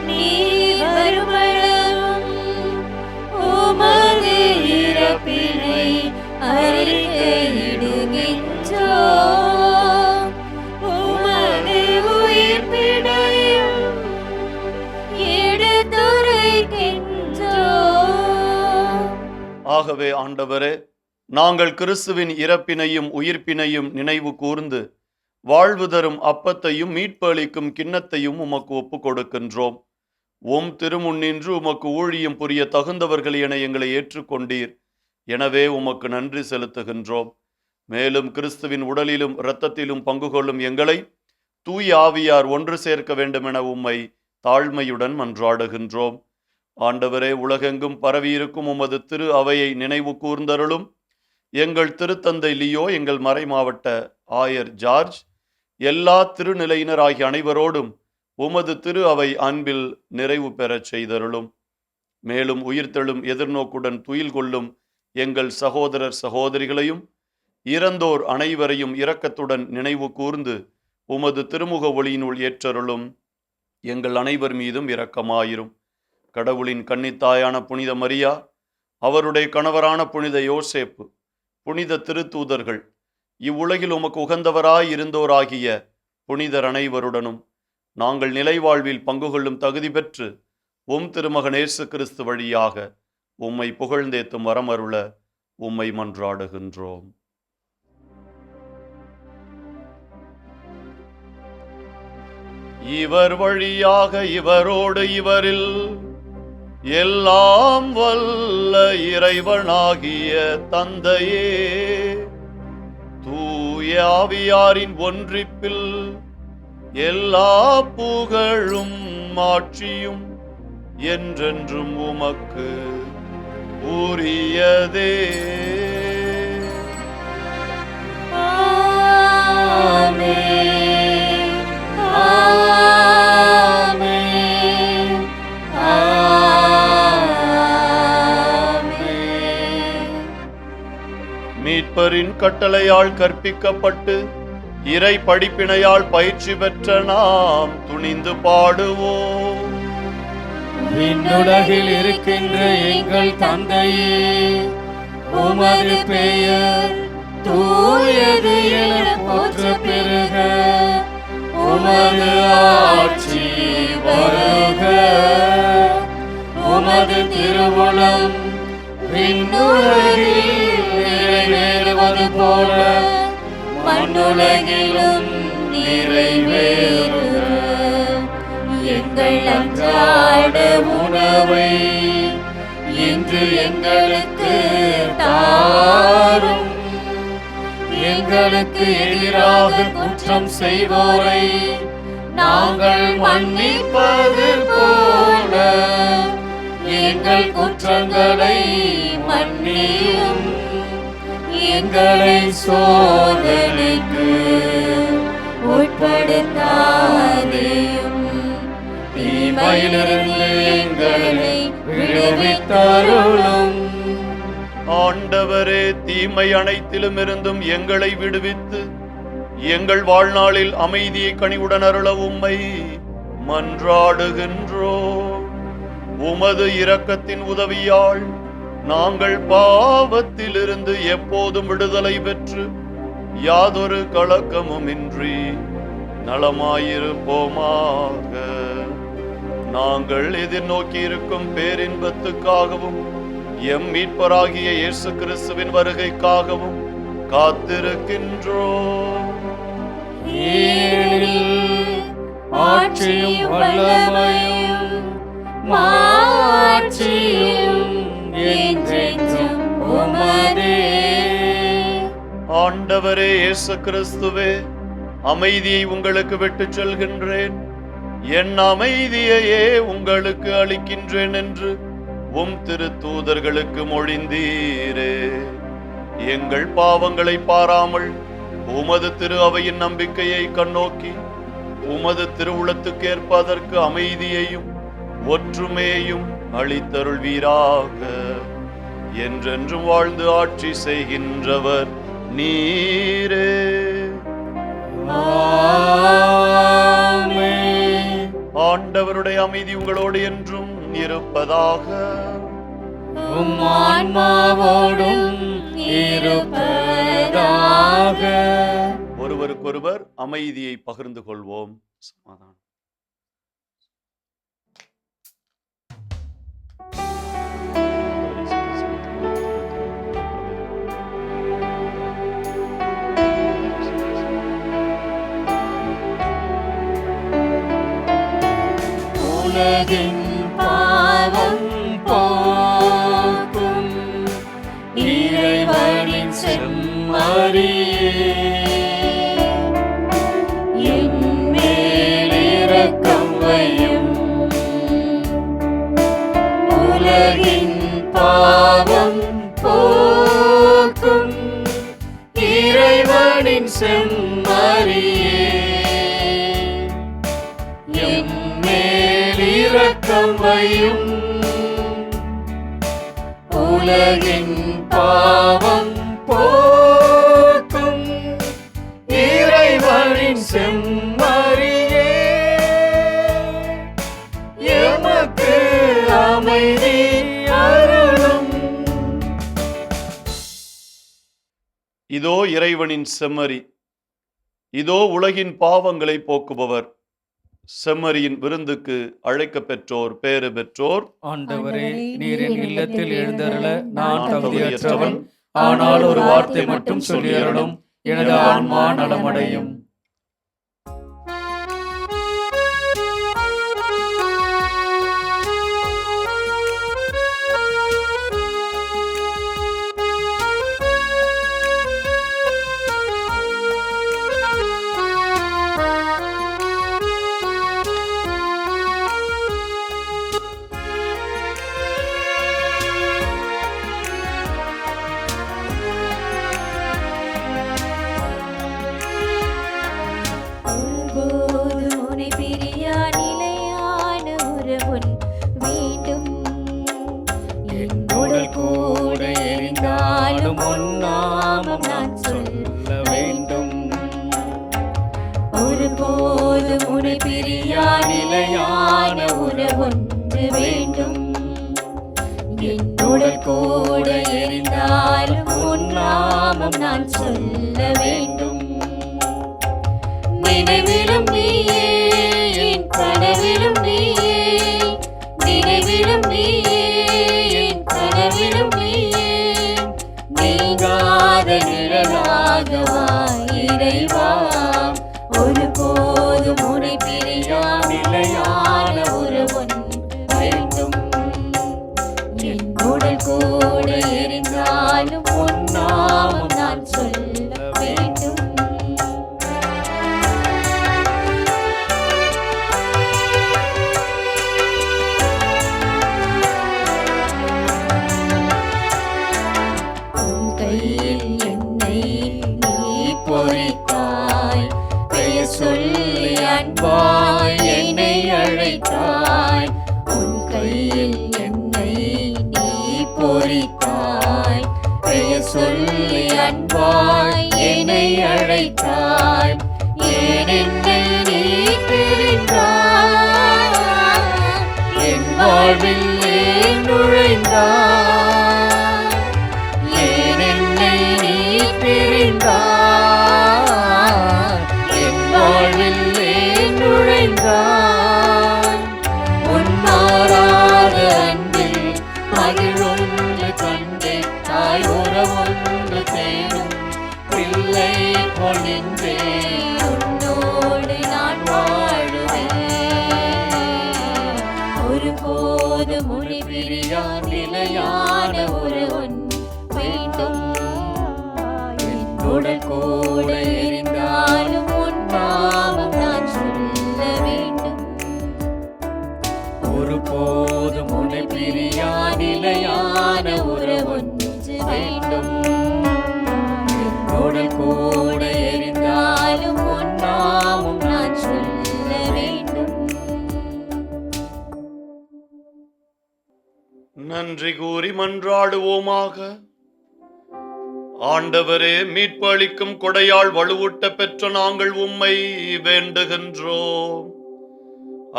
நீர் மெய்யாகவே ஆண்டவரே, நாங்கள் கிறிஸ்துவின் இறப்பினையும் உயிர்ப்பினையும் நினைவு கூர்ந்து வாழ்வு தரும் அப்பத்தையும் மீட்பு அளிக்கும் கிண்ணத்தையும் உமக்கு ஒப்புக் கொடுக்கின்றோம். உம் திருமுன்னின்று உமக்கு ஊழியம் புரிய தகுந்தவர்கள் என எங்களை ஏற்றுக்கொண்டீர். எனவே உமக்கு நன்றி செலுத்துகின்றோம். மேலும் கிறிஸ்துவின் உடலிலும் இரத்தத்திலும் பங்கு கொள்ளும் எங்களை தூய ஆவியார் ஒன்று சேர்க்க வேண்டுமென உம்மை தாழ்மையுடன் மன்றாடுகின்றோம். ஆண்டவரே, உலகெங்கும் பரவியிருக்கும் உமது திரு அவையை நினைவு கூர்ந்தருளும். எங்கள் திருத்தந்தை லியோ, எங்கள் மறைமாவட்ட ஆயர் ஜார்ஜ், எல்லா திருநிலையினர் ஆகிய அனைவரோடும் உமது திரு அவை அன்பில் நிறைவு பெறச் செய்தருளும். மேலும் உயிர்த்தெழும் எதிர்நோக்குடன் துயில் கொள்ளும் எங்கள் சகோதரர் சகோதரிகளையும் இறந்தோர் அனைவரையும் இரக்கத்துடன் நினைவு கூர்ந்து உமது திருமுக ஒளியினுள் ஏற்றருளும். எங்கள் அனைவர் மீதும் இரக்கமாயிரும். கடவுளின் கன்னித்தாயான புனித மரியா, அவருடைய கணவரான புனித யோசேப்பு, புனித திருத்தூதர்கள், இவ்வுலகில் உமக்கு உகந்தவராய் இருந்தோராகிய புனிதர் அனைவருடனும் நாங்கள் நிலைவாழ்வில் பங்கு கொள்ளும் தகுதி பெற்று உம் திருமகன் இயேசு கிறிஸ்து வழியாக உம்மை புகழ்ந்தேத்தும் வரமருள உம்மை மன்றாடுகின்றோம். இவர் வழியாக இவரோடு இவரில் எல்லாம் வல்ல இறைவனாகிய தந்தையே, தூய ஆவியாரின் ஒன்றிப்பில் எல்லா புகழும் மாட்சியும் என்றென்றும் உமக்கு உரியதே. ஆமென். ஆமென். ஆமென். மீட்பரின் கட்டளையால் கற்பிக்கப்பட்டு இறை படிப்பினையால் பயிற்சி பெற்ற நாம் துணிந்து பாடுவோம். விண்ணுலகில் இருக்கின்ற எங்கள் தந்தையே, உமது பெயர் தூயது என போற்ற பெறுக. உமது ஆட்சி வருக. உமது திருவுளம் விண்ணுலகில் நிறைவேறுவது போல மண்ணுலகிலும் நிறைவேறுக. எங்கள் அன்றாட உணவை இன்று எங்களுக்கு தாரும். எங்களுக்கு எதிராக குற்றம் செய்வோரை நாங்கள் மன்னிப்பது போல எங்கள் குற்றங்களை மன்னியும். எங்களை சோதனைக்கு உட்படுத்தாதேயும், தீமையிலிருந்து எங்களை விடுவித்தருளும். ஆண்டவரே, தீமை அனைத்திலும் இருந்தும் எங்களை விடுவித்து எங்கள் வாழ்நாளில் அமைதியை கனிவுடன் அருள உம்மை மன்றாடுகின்றோம். உமது இரக்கத்தின் உதவியால் நாங்கள் பாவத்திலிருந்து எப்போதும் விடுதலை பெற்று யாதொரு கலக்கமுமின்றி நலமாயிருப்போமாக. நாங்கள் எதிர்நோக்கி இருக்கும் பேரின்பத்துக்காகவும் எம் மீட்பராகிய இயேசு கிறிஸ்துவின் வருகைக்காகவும் காத்திருக்கின்றோம். ஆட்சியும் வல்லமையும் மாட்சியும் என்றென்றும் உமதே. ஆண்டவரே இயேசு கிறிஸ்துவே, அமைதியை உங்களுக்கு விட்டுச் செல்கின்றேன், என் அமைதியையே உங்களுக்கு அளிக்கின்றேன் என்று உம் திருத்தூதர்களுக்கு மொழிந்தீரே. எங்கள் பாவங்களை பாராமல் உமது திரு அவையின் நம்பிக்கையை கண்ணோக்கி உமது திருவுளத்துக்கேற்ப அதற்கு அமைதியையும் ஒற்றுமையையும் அளித்தருள்வீராக. என்றென்றும் வாழ்ந்து ஆட்சி செய்கின்றவர் நீரே. ஆமென். ஆண்டவருடைய அமைதி உங்களோடு என்றும் இருப்பதாக. உம் ஆன்மாவோடும் இருப்பதாக. ஒருவருக்கொருவர் அமைதியை பகிர்ந்து கொள்வோம். சமாதானம். உலகின் பாவம் போக்கும் இறைவனின் செம்மறியே, என் மேல் இரக்கம் வையும். உலகின் பாவம் போக்கும் இறைவனின் செம்மறியே, என் மேல் இரக்கம் வையும். உலகின் பாவம் போக்கும் இறைவனின் செம்மறியே, எமக்கு அமைதி அருளும். இதோ இறைவனின் செம்மறி, இதோ உலகின் பாவங்களை போக்குபவர். செம்மறியின் விருந்துக்கு அழைக்கப் பெற்றோர் பேறு பெற்றோர். ஆண்டவரே, நீர் என் இல்லத்தில் எழுந்தருள நான் தகுதியற்றவன். ஆனால் ஒரு வார்த்தை மட்டும் சொல்லியருளும், எனது ஆன்மா நலமடையும். ஒருபோதும் உன்னை பிரியா நிலையான உறவுன் வேண்டும். என் உடல் கூட எரிந்தாலும் உன் நாமம் நான் சொல்ல வேண்டும். ஒருபோதும் உன்னை பிரியா நிலையான உறவொன்று வேண்டும். என் உடல் கூட எரிந்தாலும் உன் நாமம் நான் சொல்ல வேண்டும். நினைவிலும் நீயே, என் கனவிலும் நீயே, நினைவிலும் நீயே, என் கனவிலும் நீயே, நீங்காத நிழலாகவா இறைவா. ஒருபோதும் உன்னை பிரியா நிலையான உறவொன் வேண்டும். என் உடல் கூட எரிந்தாலும் உன் நாமம் நான் சொல்ல வேண்டும். உன் கையில் என்னை நீ பொறித்தாய், பெயர் சொல்லி அன்பாய் என்னை அழைத்தாய். உன் கையில் என்னை நீ பொறித்தாய், பெயர் சொல்லி அன்பாய் என்னை அழைத்தாய். ஏன் என்னை நீ பிரிந்தாய், என் வாழ்வில் ஏன் நுழைந்தாய். ஏன் என்னை நீ பிரிந்தாய், என் வாழ்வில் ஏன் நுழைந்தாய். உன் மாறாத அன்பில் மகிழ்வொன்று கண்டேன், தாய் உறவொன்று தேடும் பிள்ளை போல் நின்றேன். உன்னோடு நான் வாழுவேன். ஒருபோதும் உன்னை பிரியா நிலையான உறவொன் வேண்டும். என் உடல் கூட எரிந்தாலும் உன் நாமம் நான் சொல்ல வேண்டும். ஒருபோதும் உன்னை பிரியா நிலையான உறவொன்று வேண்டும். என் உடல் கூட எரிந்தாலும் உன் நாமம் நான் சொல்ல வேண்டும். நன்றி கூறி மன்றாடுவோமாக. ஆண்டவரே, மீட்பு அளிக்கும் கொடையால் வலுவூட்ட பெற்ற நாங்கள் உம்மை வேண்டுகின்றோம்.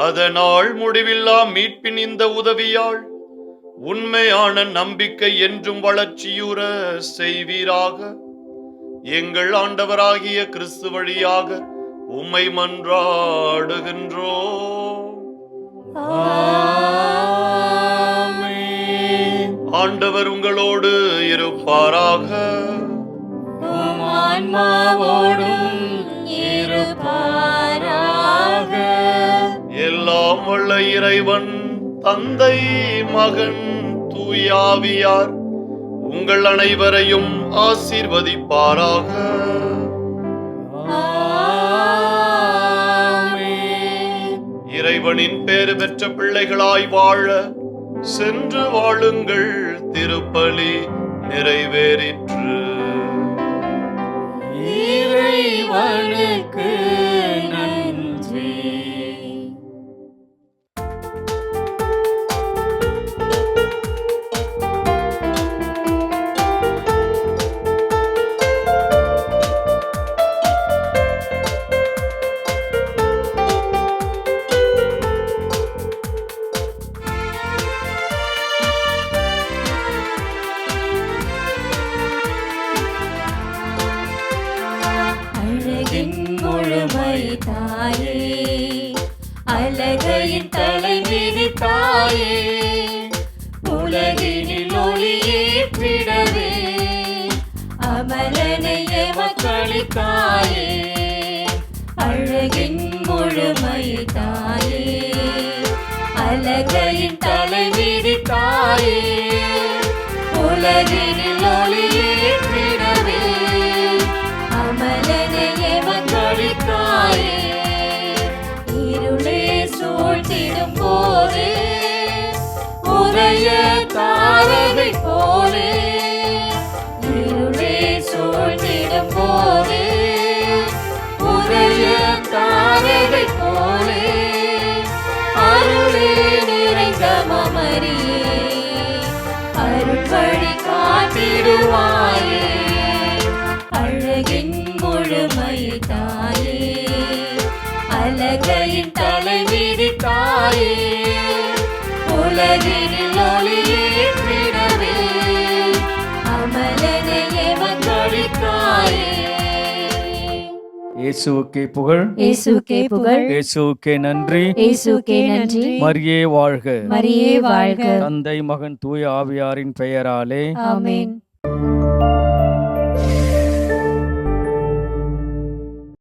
அதனால் முடிவில்லா மீட்பின் இந்த உதவியால் உண்மையான நம்பிக்கை என்றும் வளர்ச்சியுற செய்வீராக. எங்கள் ஆண்டவராகிய கிறிஸ்து வழியாக உம்மை மன்றாடுகின்றோம். ஆமென். ஆண்டவர் உங்களோடு இருப்பாராக. உம் ஆன்மாவோடும் இருப்பாராக. எல்லாம் வல்ல உள்ள இறைவன் தந்தை, மகன், தூயாவியார் உங்கள் அனைவரையும் ஆசீர்வதிப்பாராக. இறைவனின் பேறு பெற்ற பிள்ளைகளாய் வாழ சென்று வாழுங்கள். திருப்பலி நிறைவேறிற்று. இறைவனுக்கு நன்றி. அழகின் முழுமை தாயே, அழகையின் தலைமீது தாயே, உலகினில் ஒளியேற்றிடவே அமலனை எமக்களித்தாயே. அழகின் முழுமை தாயே, அழகையின் தலைமீது தாயே, உலகினில் ஒளியேற்றிடவே அமலனை எமக்களித்தாயே. இருளே சூழ்ந்திடும் போதே உதய தாரகை போலே, இருளே சூழ்ந்திடும் போதே உதய தாரகை போலே, அருளே நிறைந்த மமரியே, அருள் வழி காட்டிடுவாயே. அழகின் முழுமை தாயே, அழகையின் தலைமீது தாயே, உலகினில் ஒளியேற்றிடவே அமலனை எமக்களித்தாயே. இயேசுவுக்கே புகழ், இயேசுவுக்கே புகழ், இயேசுவுக்கே நன்றி, இயேசுவுக்கே நன்றி. மரியே வாழ்க. மரியே வாழ்க. தந்தை, மகன், தூய ஆவியாரின் பெயராலே ஆமென்.